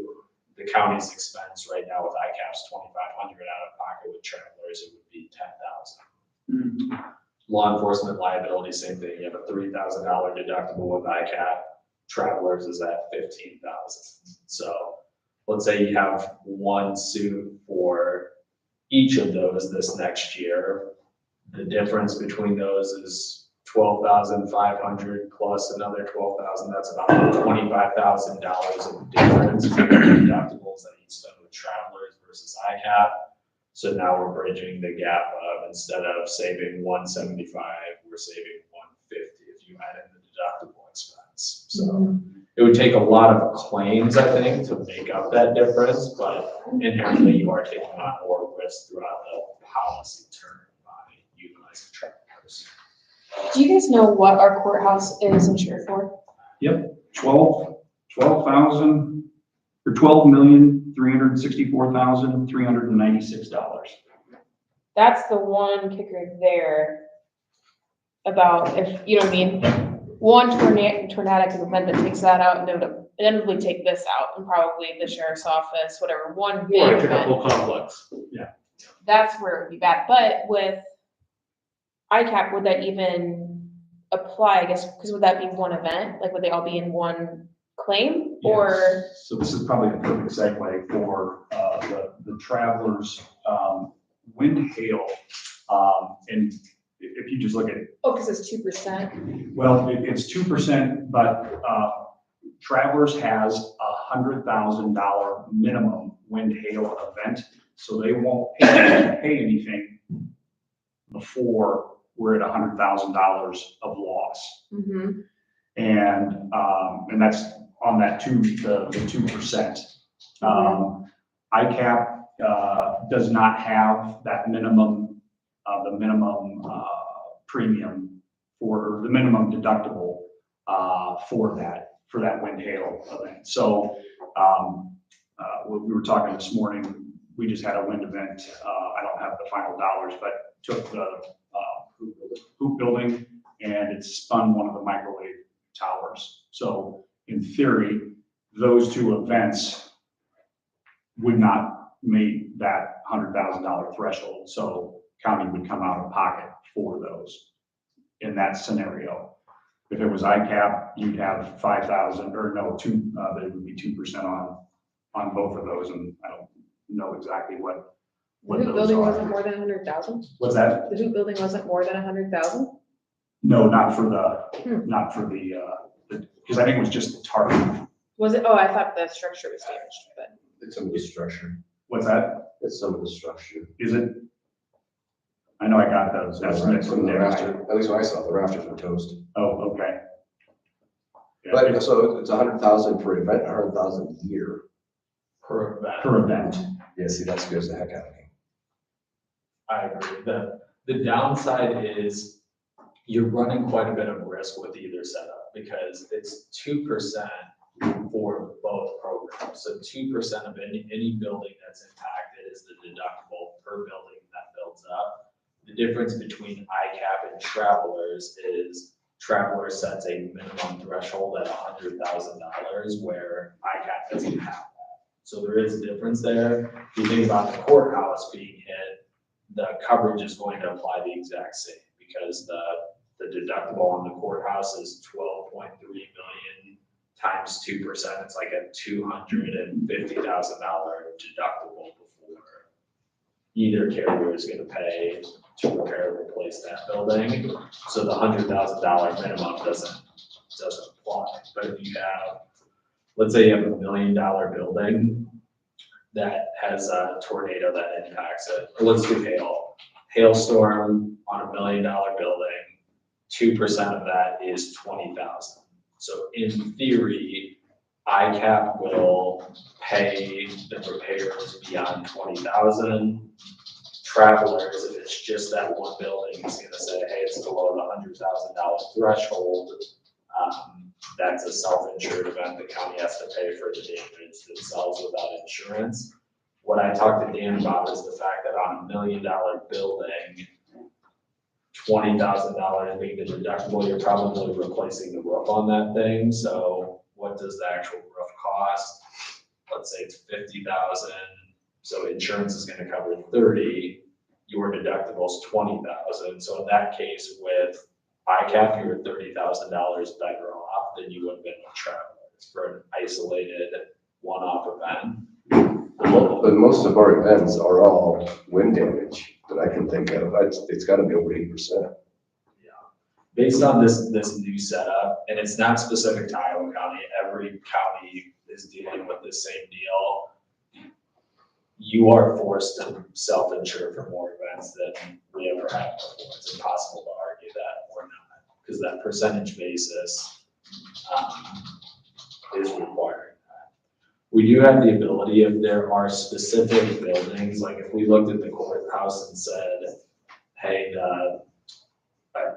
The county's expense right now with ICAP's $2,500 out of pocket. With travelers, it would be $10,000. Law enforcement liability, same thing. You have a $3,000 deductible with ICAP. Travelers is at $15,000. So let's say you have one suit for each of those this next year. The difference between those is $12,500 plus another $12,000. That's about $25,000 of difference between the deductibles that you spend with travelers versus ICAP. So now we're bridging the gap of, instead of saving $175, we're saving $150 if you add in the deductible expense. So it would take a lot of claims, I think, to make up that difference, but inherently you are taking on more risk throughout the policy term by utilizing travelers. Do you guys know what our courthouse is insured for? Yep, 12,000 or $12,364,396. That's the one kicker there about, if, you know what I mean? One tornadic event that takes that out, and it would inevitably take this out, and probably the sheriff's office, whatever, one big Or a event. typical complex. That's where it would be bad, but with ICAP, would that even apply, I guess, because would that be one event? Like, would they all be in one claim, or? Yes. So this is probably a perfect segue for the travelers, wind, hail, and if you just look at, Oh, because it's 2%. well, it's 2%, but Travelers has $100,000 minimum wind hail event, so they won't pay anything before we're at $100,000 of loss. Mm-hmm. And that's on that the 2%. ICAP does not have that minimum, the minimum premium for the minimum deductible for that wind hail event. So we were talking this morning, we just had a wind event. I don't have the final dollars, but took the hoop building and it spun one of the microwave towers. So in theory, those two events would not meet that $100,000 threshold. So county would come out of pocket for those in that scenario. If it was ICAP, you'd have 5,000 or no, there would be 2% on both of those. And I don't know exactly what The hoop those building are. wasn't more than 100,000? What's that? The hoop building wasn't more than 100,000? No, not for because I think it was just the target. Was it, oh, I thought the structure was damaged, but. It's some of the structure. What's that? It's some of the structure. Is it? I know I got those. That's next Some from of the there. rafter, at least when I saw it, the rafters were toast. Oh, okay. Yeah, But so it's 100,000 per event, 100,000 a year. Per event. per event. Yeah, see, that scares the heck out of me. I agree. The downside is you're running quite a bit of risk with either setup because it's 2% for both programs. So 2% of any building that's impacted is the deductible per building that builds up. The difference between ICAP and Travelers is Travelers sets a minimum threshold at $100,000 where ICAP doesn't have that. So there is a difference there. If you think about the courthouse being hit, the coverage is going to apply the exact same because the deductible on the courthouse is 12.3 million times 2%. It's like a $250,000 deductible before either carrier is going to pay to repair or replace that building. So the $100,000 minimum doesn't apply. But if you have, let's say you have $1 million building that has a tornado that impacts it, or let's do hailstorm on $1 million building, 2% of that is 20,000. So in theory, ICAP will pay the repairs beyond 20,000. Travelers, if it's just that one building, is gonna say, hey, it's below the $100,000 threshold. That's a self-insured event. The county has to pay for the damage themselves without insurance. What I talked to Dan about is the fact that on $1 million building, $20,000 being the deductible, you're probably replacing the roof on that thing. So what does the actual roof cost? Let's say it's 50,000. So insurance is going to cover 30. Your deductible is 20,000. So in that case, with ICAP, you're $30,000 better off than you would have been with Travelers for an isolated one-off event. But most of our events are all wind damage that I can think of. It's gotta be over 8%. Yeah. Based on this new setup, and it's not specific to Iowa County, every county is dealing with the same deal. You are forced to self-insure for more events than we ever had before. It's impossible to argue that or not, because that percentage basis is required. We do have the ability, if there are specific buildings, like if we looked at the courthouse and said, hey, a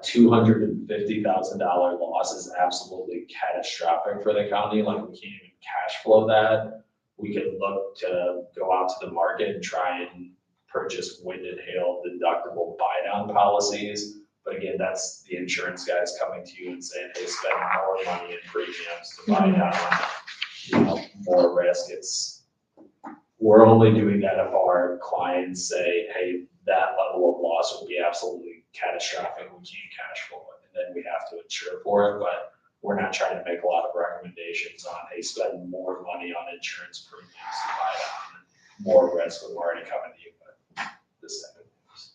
$250,000 loss is absolutely catastrophic for the county, like we can't even cash flow that, we could look to go out to the market and try and purchase wind and hail deductible buy-down policies. But again, that's the insurance guys coming to you and saying, hey, spend more money in premiums to buy down, more risk. We're only doing that if our clients say, hey, that level of loss would be absolutely catastrophic, we can't cash flow it, and then we have to insure for it. But we're not trying to make a lot of recommendations on, hey, spend more money on insurance premiums to buy down more risk when we're already coming to you with this type of things.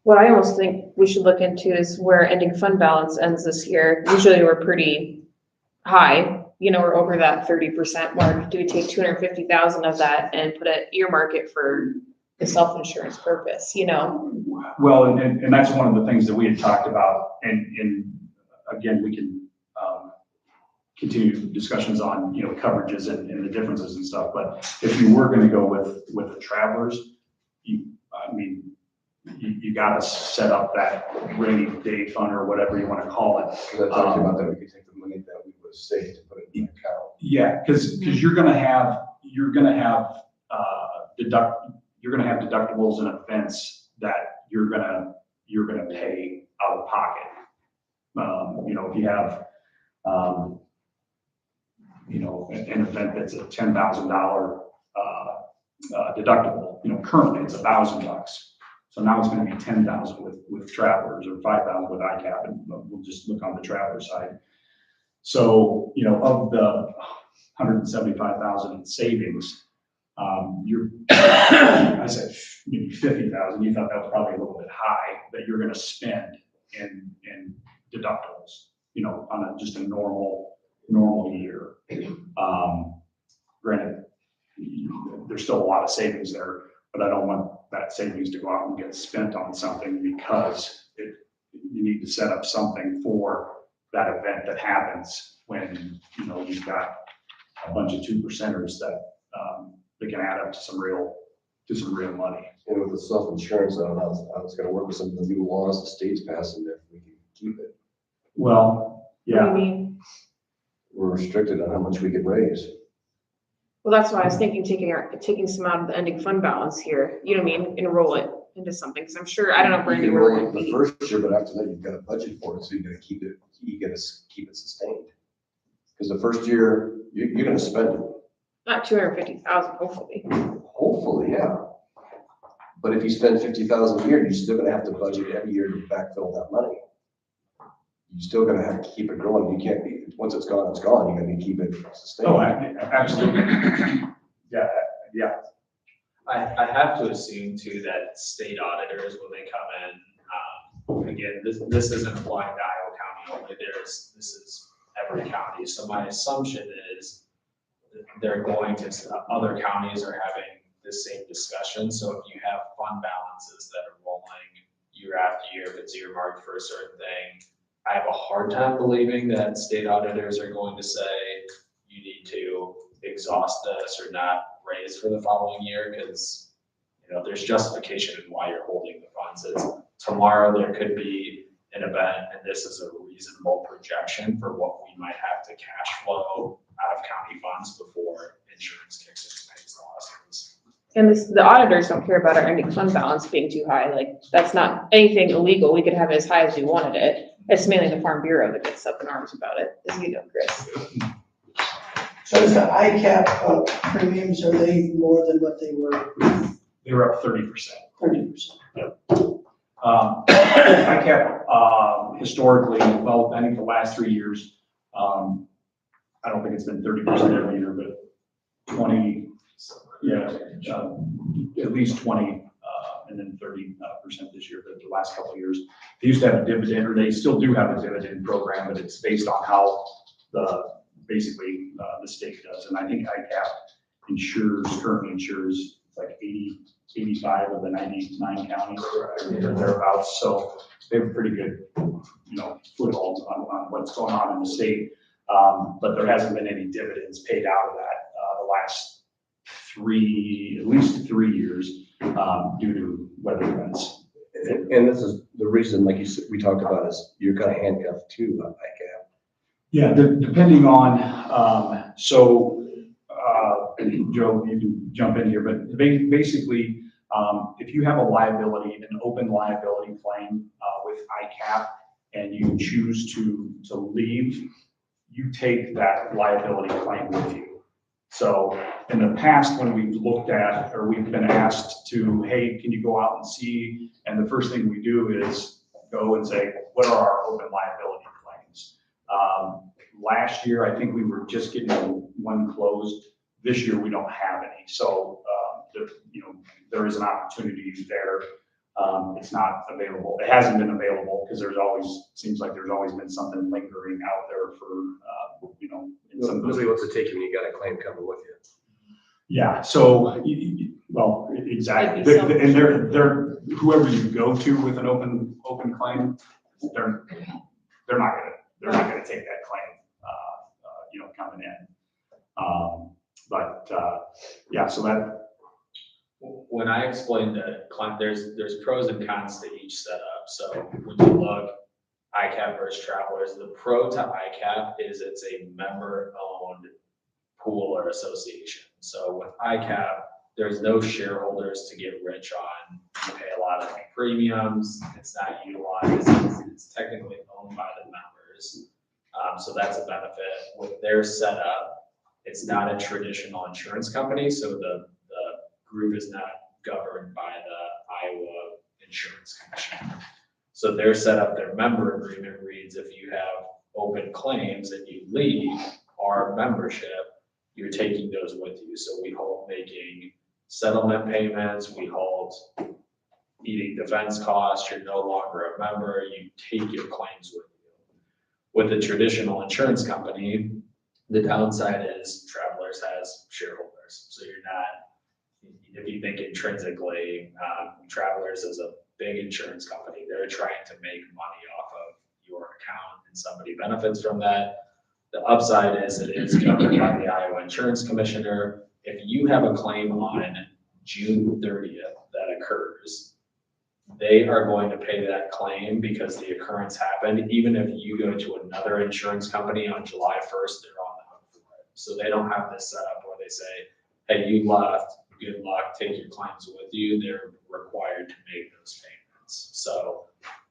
What I almost think we should look into is where ending fund balance ends this year. Usually we're pretty high, we're over that 30% mark. Do we take 250,000 of that and put it, earmark it for the self-insurance purpose, Well, and that's one of the things that we had talked about, and again, we can continue discussions on, coverages and the differences and stuff, but if you were gonna go with the Travelers, you gotta set up that rainy day fund or whatever you wanna call it. Because I talked about that, we could take the money that we would have saved to put it in the account. Yeah, because you're gonna have you're gonna have deductibles and events that you're gonna pay out of pocket. You know, if you have, you know, an event that's a $10,000 deductible, you know, currently it's $1,000. So now it's gonna be 10,000 with travelers, or 5,000 with ICAP, and we'll just look on the traveler side. So, you know, of the 175,000 in savings, I said maybe 50,000, you thought that was probably a little bit high, that you're gonna spend in deductibles, you know, on just a normal year. Granted, there's still a lot of savings there, but I don't want that savings to go out and get spent on something, because you need to set up something for that event that happens when, you know, you've got a bunch of 2%ers that they can add up to some real money. And with the self-insurance, I don't know how it's gonna work with some of the new laws the state's passing, if we can keep it. Well, What do yeah, you mean? We're restricted on how much we can raise. Well, that's why I was thinking taking some out of the ending fund balance here, you know what I mean, enroll it into something, because I'm sure, I don't know, Brandy, You can where roll we're it gonna the be. first year, but after that, you've got a budget for it, so you gotta keep it sustained. Because the first year, you're gonna spend it, Not 250,000, hopefully. hopefully, yeah. But if you spend 50,000 a year, you're still gonna have to budget every year to backfill that money. You're still gonna have to keep it growing, you can't be, once it's gone, you gotta keep it sustained. oh, absolutely. Yeah, I have to assume too that state auditors, when they come in, again, this isn't applying to Iowa County only, this is every county. So my assumption is that they're going to, other counties are having the same discussion. So if you have fund balances that are rolling year after year, if it's earmarked for a certain thing, I have a hard time believing that state auditors are going to say, you need to exhaust this or not raise for the following year, because, you know, there's justification in why you're holding the funds. It's tomorrow there could be an event, and this is a reasonable projection for what we might have to cash flow out of county funds before insurance kicks in and pays the losses. And the auditors don't care about our ending fund balance being too high, like, that's not anything illegal, we could have it as high as we wanted it. It's mainly the Farm Bureau that gets up in arms about it, as you know, Chris. So is the ICAP premiums, are they more than what they were? they were up 30%. 30%. ICAP, historically, well, I think the last 3 years, I don't think it's been 30% every year, but 20, yeah, at least 20, and then 30% this year, but the last couple of years. They used to have a dividend, or they still do have a dividend program, but it's based on how basically the state does. And I think ICAP currently insures like 85 of the 99 counties or thereabouts. So they have a pretty good, foothold on what's going on in the state. But there hasn't been any dividends paid out of that the last at least 3 years due to weather events. And this is the reason, like you said, we talked about, is you're kind of handcuffed too on ICAP. Yeah, depending on, Joe, you can jump in here, but basically, if you have an open liability claim with ICAP and you choose to leave, you take that liability claim with you. So in the past, when we've looked at, or we've been asked to, hey, can you go out and see? And the first thing we do is go and say, what are our open liability claims? Last year, I think we were just getting one closed. This year, we don't have any. So, there is an opportunity there. It's not available. It hasn't been available because seems like there's always been something lingering out there for, in some of those. Usually what's it take you when you got a claim coming with you? Yeah, so, well, exactly. And they're, whoever you go to with an open claim, they're not gonna take that claim, coming in. Yeah, so that. When I explained that, there's pros and cons to each setup. So when you look ICAP versus Travelers, the pro to ICAP is it's a member-owned pool or association. So with ICAP, There's no shareholders to get rich on. You pay a lot of premiums. It's not utilized. It's technically owned by the members. So that's a benefit. With their setup, it's not a traditional insurance company, so the group is not governed by the Iowa Insurance Commission. So their setup, their member agreement reads, if you have open claims and you leave our membership, you're taking those with you. So we hold making settlement payments, we hold eating defense costs, you're no longer a member, you take your claims with you. With a traditional insurance company, the downside is Travelers has shareholders. So you're not, if you think intrinsically, Travelers is a big insurance company, they're trying to make money off of your account and somebody benefits from that. The upside is it is covered by the Iowa Insurance Commissioner. If you have a claim on June 30th that occurs, they are going to pay that claim because the occurrence happened. Even if you go to another insurance company on July 1st, they're on the hook for it. So they don't have this set up where they say, hey, you left, good luck, take your claims with you. They're required to make those payments. So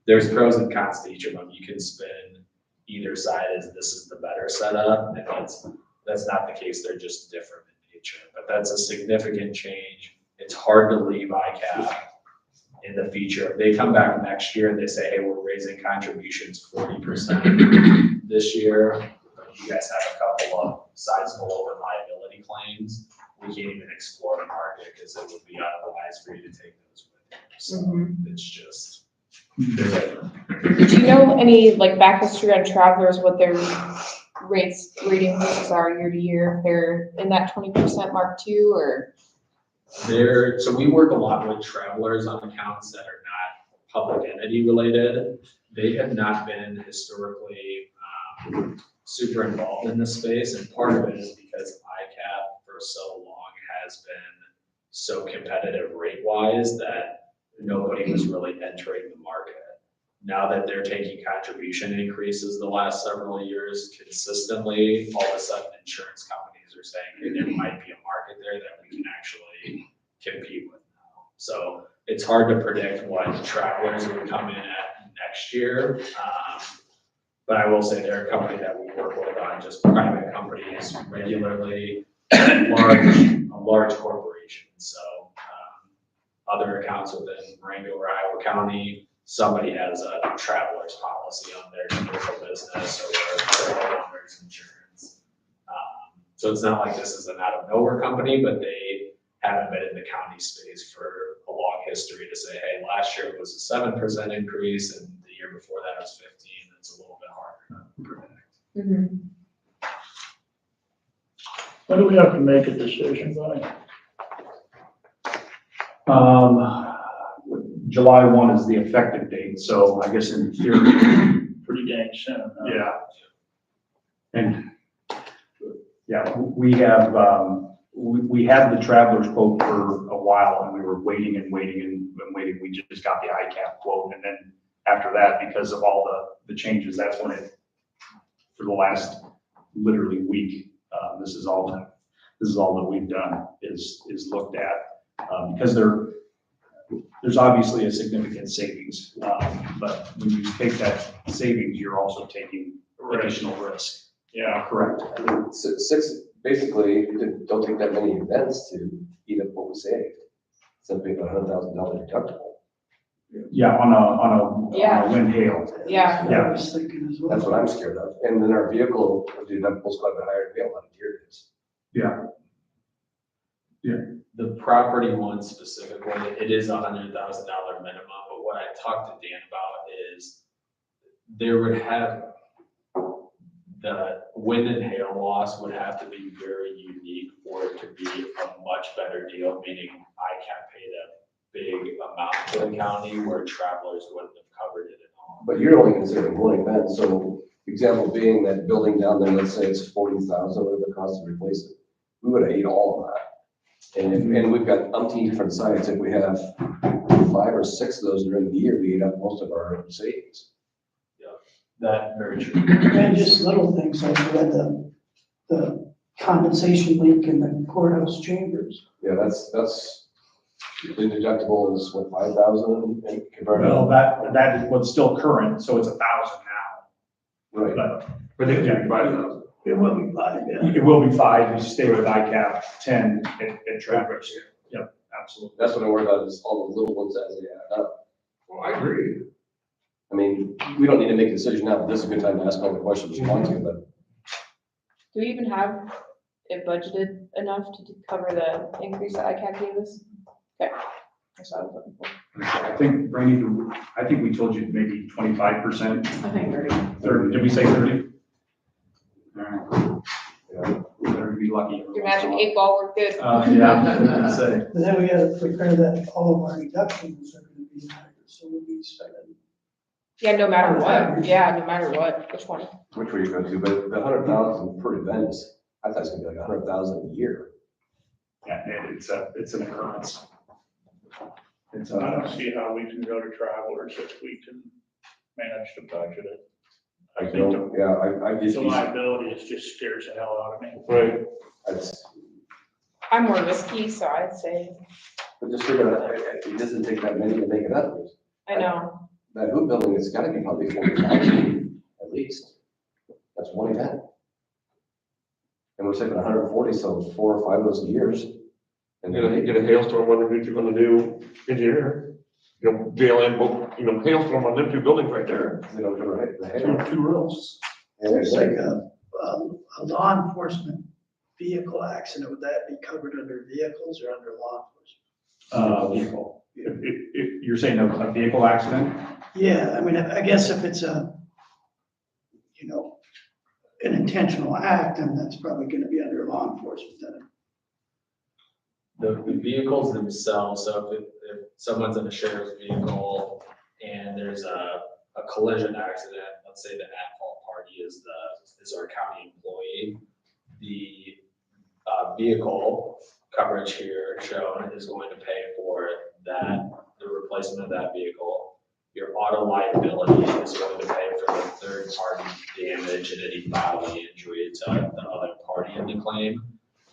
there's pros and cons to each of them. You can spin either side as this is the better setup. And that's not the case. They're just different in nature, but that's a significant change. It's hard to leave ICAP in the future. If they come back next year and they say, hey, we're raising contributions 40% this year, but you guys have a couple of sizable over liability claims, we can't even explore the market because it would be unwise for you to take those with you. So it's just, they're different. Do you know any like back history on Travelers, what their rating increases are year to year? If they're in that 20% mark too, or? So we work a lot with Travelers on accounts that are not public entity related. They have not been historically super involved in this space, and part of it is because ICAP for so long has been so competitive rate-wise that nobody was really entering the market. Now that they're taking contribution increases the last several years consistently, all of a sudden insurance companies are saying, hey, there might be a market there that we can actually compete with now. So it's hard to predict what Travelers would come in at next year. But I will say they're a company that we work with on just private companies regularly, a large corporation. So other accounts within Marengo or Iowa County, somebody has a Travelers policy on their commercial business or their homeowners insurance. So it's not like this is an out of nowhere company, but they haven't been in the county space for a long history to say, hey, last year it was a 7% increase and the year before that was 15. It's a little bit harder to predict. When do we have to make a decision by? July 1 is the effective date, so I guess in theory, Pretty dang soon. Huh? yeah. And, yeah, we have the Travelers quote for a while, and we were waiting and waiting and waiting. We just got the ICAP quote, and then after that, because of all the changes, that's when it, for the last literally week, this is all that we've done is looked at, because there's obviously a significant savings, but when you take that savings, you're also taking additional risk. Yeah. Correct. Basically, don't take that many events to eat up what we saved. Something like $100,000 deductible. Yeah, on a wind hail. Yeah. I was thinking as well. That's what I'm scared of. And then our vehicle deductible's quite a bit higher than we have a lot of deer is. Yeah. The property one specifically, it is $100,000 minimum, but what I talked to Dan about is there would have, the wind and hail loss would have to be very unique for it to be a much better deal, meaning ICAP paid a big amount to the county where Travelers wouldn't have covered it at all. But you're only considering one event, so example being that building down there, let's say it's 40,000, whatever the cost to replace it, we would have ate all of that. And we've got umpteen different sites. If we have 5 or 6 of those during the year, we eat up most of our savings. That very true. And just little things like we had the condensation leak in the courthouse chambers. Yeah, that's, the deductible is what, 5,000 and converted? Well, that was still current, so it's 1,000 now. Right. But they can buy those. It will be 5, yeah. It will be 5, you stay with ICAP 10 at traffic. Yep, absolutely. That's what I worry about is all the little ones as they add up. Well, I agree. I mean, we don't need to make a decision now, but this is a good time to ask all the questions you want to, but Do we even have it budgeted enough to cover the increase that ICAP gave us? Okay, that's what I was looking for. I think, Brandy, I think we told you maybe 25%, I think 30. 30, did we say 30? All right, yeah. we better be lucky. Your magic 8 ball worked good. Yeah, I was gonna say. And then we gotta prepare that all of our deductions are gonna be higher, so we'll be spending. Yeah, no matter what, yeah, no matter what, which one? Which way you go to, but the 100,000 per event, I thought it was gonna be like 100,000 a year. Yeah, it's an occurrence. It's I don't see how we can go to Travelers if we can manage to budget it. I think don't, yeah, I the just, liability is just scares the hell out of me. Right. I'm more risky, so I'd say, but just figure out, it doesn't take that many to make it up. I know. That hoop building has gotta be probably 40,000 at least. That's one event. And we're saving 140, so 4 or 5 of those years. And You get a hailstorm underneath, you're gonna do engineer. You know, JLN, hailstorm on them 2 buildings right there. they don't cover the hail. 2 rows. It's like a law enforcement vehicle accident, would that be covered under vehicles or under law enforcement? Vehicle. If you're saying a vehicle accident? Yeah, I mean, I guess if it's an intentional act, then that's probably gonna be under law enforcement then. The vehicles themselves, so if someone's in a sheriff's vehicle and there's a collision accident, let's say the at-fault party is our county employee, the vehicle coverage here shown is going to pay for that, the replacement of that vehicle. Your auto liability is going to pay for the third-party damage and any bodily injury to the other party in the claim.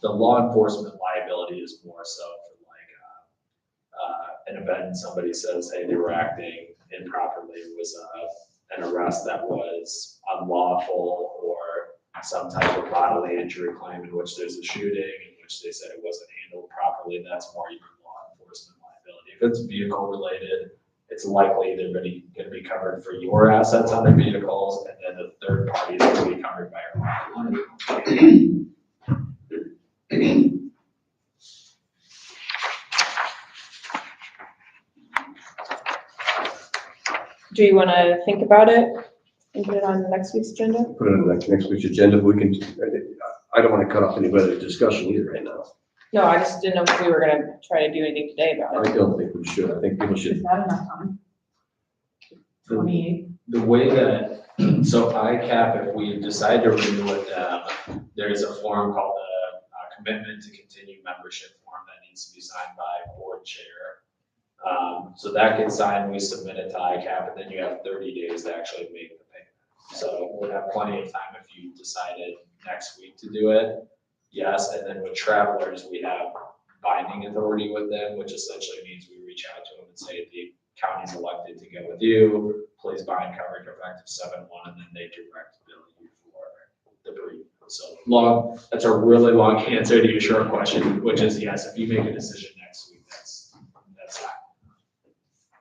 The law enforcement liability is more so for like an event, somebody says, hey, they were acting improperly, it was an arrest that was unlawful, or some type of bodily injury claim in which there's a shooting, in which they said it wasn't handled properly, that's more your law enforcement liability. If it's vehicle related, it's likely they're going to be covered for your assets on their vehicles, and then the third party is going to be covered by your liability. Do you want to think about it and put it on next week's agenda? Put it on next week's agenda, but we can, I don't wanna cut off anybody's discussion either right now. No, I just didn't know if we were gonna try to do anything today about I it. don't think we should, I think people should. Is that enough time? 28. The way that, so ICAP, if we decide to renew with them, there's a form called the commitment to continue membership form that needs to be signed by board chair. So that gets signed, we submit it to ICAP, and then you have 30 days to actually make the payment. So we'll have plenty of time if you decided next week to do it. Yes, and then with Travelers, we have binding authority with them, which essentially means we reach out to them and say, the county's elected to go with you, please bind coverage effective 7/1, and then they direct bill you for the premium. So that's a really long answer to your short question, which is yes, if you make a decision next week, that's fine.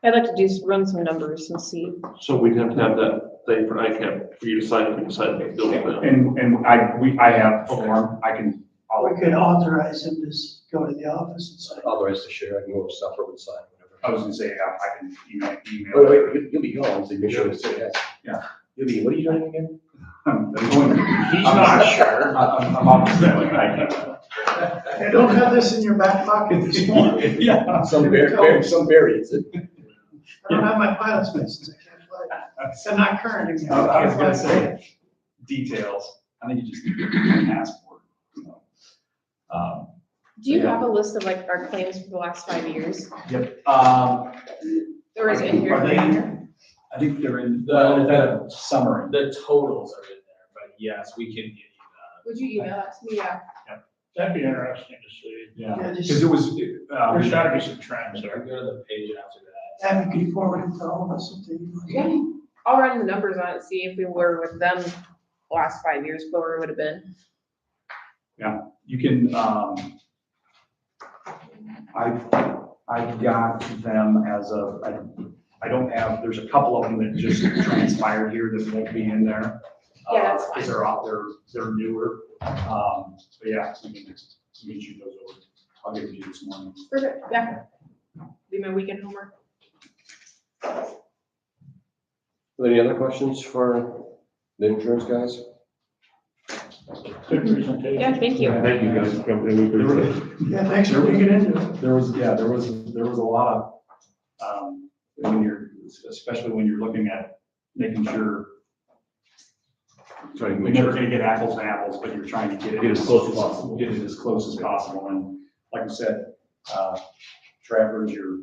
I'd like to run some numbers and see. So we'd have to have that thing for ICAP for you to sign if we decide to make a building now. And I have a form, We could authorize him to go to the office and say, Authorized to share, I can go suffer and sign, I whatever. was gonna say, I can email. Oh, wait, you'll be gone, so make sure to say yes. Yeah. You'll be, what are you doing again? He's not sure. I'm almost there, like, hey, don't have this in your back pocket this morning. Yeah. Some berries. I don't have my pilot's license, I can't fly. I'm not current anymore. I was gonna say, details, I think you just need a passport, you know. Do you Yeah. have a list of like our claims for the last 5 years? Yep. Or is it in here? Are they in here? I think they're in the summary. The totals are in there, but yes, we can get you Would you email that to me? Yeah. That'd be interesting to see. Yeah, Yeah, because just it was, There's gotta be some trends Or there. go to the page after that. have you forward it to all of us if they. Yeah. I'll run the numbers on it, see if we were with them the last 5 years, what it would have been. you can, I've got them as of, I don't have, there's a couple of them that just transpired here that won't be in there. Yeah, that's Because they're out, they're newer. But yeah, we can shoot those over. I'll give it to you this morning. Perfect, yeah. Be my weekend homework. Any other questions for the insurance guys? Good presentation. Yeah, thank you. Thank you guys for coming in, we appreciate it. Yeah, thanks for digging into it. There was a lot of, when you're, especially when you're looking at making sure, Trying to we're make never sure. gonna get apples to apples, but you're trying to get it. Get as close as possible. Get it as close as possible, and like I said, travelers, you're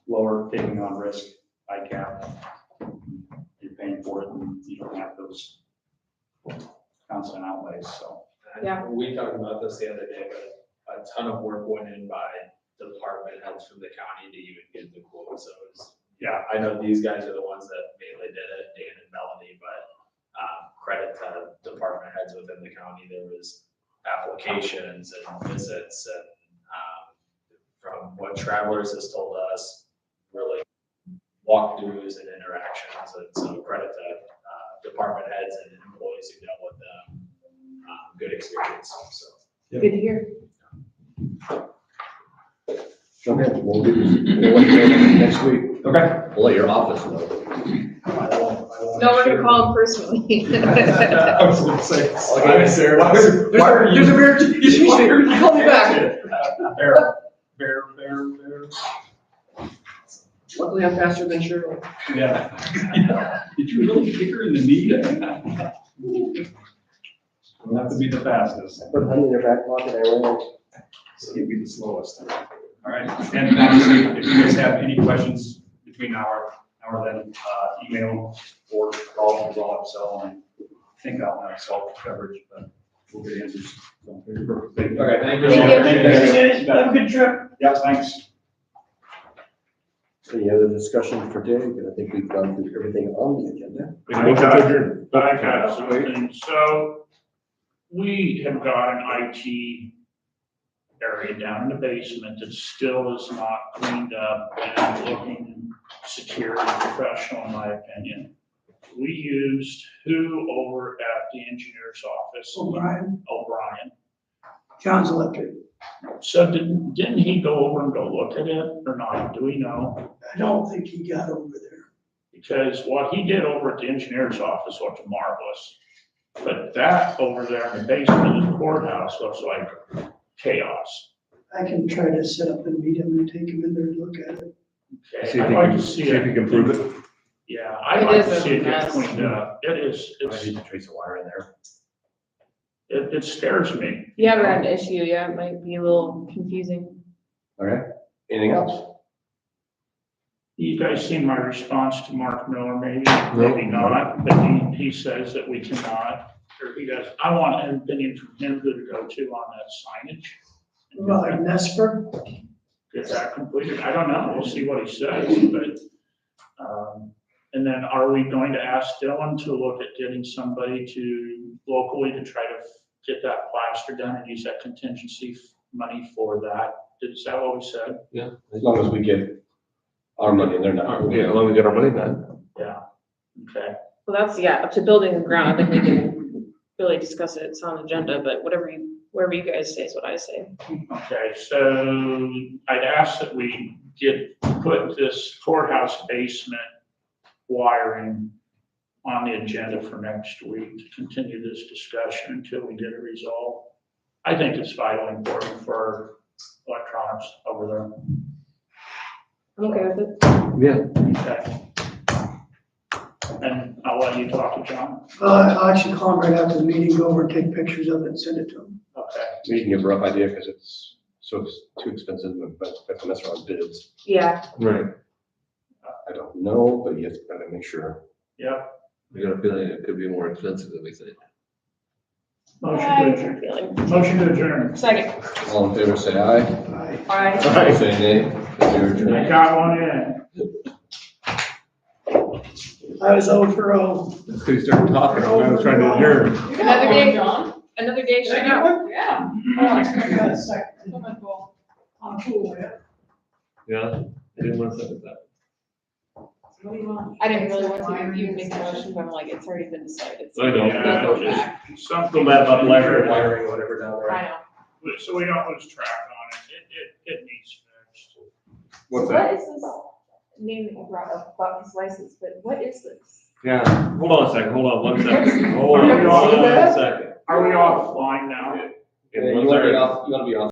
lower, taking on risk, ICAP. You're paying for it, and you don't have those constant outlays, so. Yeah. We talked about this the other day, but a ton of work went in by department heads from the county to even get the quote, so it's, yeah, I know these guys are the ones that mainly did it, Dan and Melanie, but, credit to department heads within the county, there was applications and visits and, from what Travelers has told us, really walkthroughs and interactions, and so credit to, department heads and employees who dealt with them, good experience, so. Good to hear. Okay, we'll let you know next week. Okay. We'll let your office know. No, we're gonna call him personally. I was gonna say. Okay, Sarah. Why are you? There's a bear. Call me back. Bear. Luckily, I'm faster than Shirley. Yeah. Did you really kick her in the knee? Don't have to be the fastest. Put honey in your back pocket, I ran. So you'll be the slowest. All right, and obviously, if you guys have any questions between now or then, email or call, as well as cell, and I think I'll have cell coverage, but we'll get answers. Okay, thank you. Thank you. Have a good trip. Yeah, thanks. Any other discussion for Dave? And I think we've gone through everything on the agenda. I got something, so we have got an IT area down in the basement that still is not cleaned up and looking secure and professional, in my opinion. We used who over at the engineer's office? O'Brien. John's Electric. So didn't he go over and go look at it or not? Do we know? I don't think he got over there. Because what he did over at the engineer's office looked marvelous. But that over there in the basement of the courthouse looks like chaos. I can try to set up a meeting and take him in there and look at it. Okay, I'd like to see See if you it. can prove it. Yeah, I'd It like is to a see it get mess. cleaned up. It is, I need it's, to trace a wire in there. it scares me. You have an issue, yeah, it might be a little confusing. All right, anything else? You guys seen my response to Mark Miller, maybe not, but he says that we cannot, or he does, I want an opinion from him who to go to on that signage. Well, like Nesper, Get that completed, I don't know, we'll see what he says, but, and then are we going to ask Dylan to look at getting somebody to locally to try to get that plaster done and use that contingency money for that? Is that what we said? Yeah. As long as we get our money and they're not. Yeah, as long as we get our money done. Yeah, okay. Well, that's, yeah, up to building and ground, I think we can really discuss it, it's on the agenda, but whatever you guys say is what I say. Okay, so I'd ask that we put this courthouse basement wiring on the agenda for next week to continue this discussion until we get a result. I think it's vitally important for electronics over there. I'm okay with it. Yeah. Okay. And I'll let you talk to John. I'll actually call him right after the meeting, go over and take pictures of it and send it to him. Okay, We can give a rough idea because it's too expensive, but if mess around bids. Yeah, Right. I don't know, but you have to kind of make sure. yep. We got a feeling it could be more expensive than we think. Motion to adjourn. Second. All in favor, say aye. Aye. Say nay. You're adjourned. got one in. I was 0 for 0. That's because you started talking, and I was trying to adjourn. Another day, John? another day, Did I shut get up. one? Yeah. Oh, I got a second. Come on, Paul. I'm cool, yeah. Yeah, I didn't want to second that. What do you want? I didn't really want to even make a motion, but I'm like, it's already been decided. I know. Yeah, We'll go just back. something. Feel bad about the wiring or whatever down there. I know. So we don't lose track on it. It needs fixed. What's What that? is this name that you brought up about his license, but what is this? Yeah, hold on a second, hold on 1 second. Hold Are we on on? 1 second. Are we offline now? In You 1 wanna be second. off, you wanna be off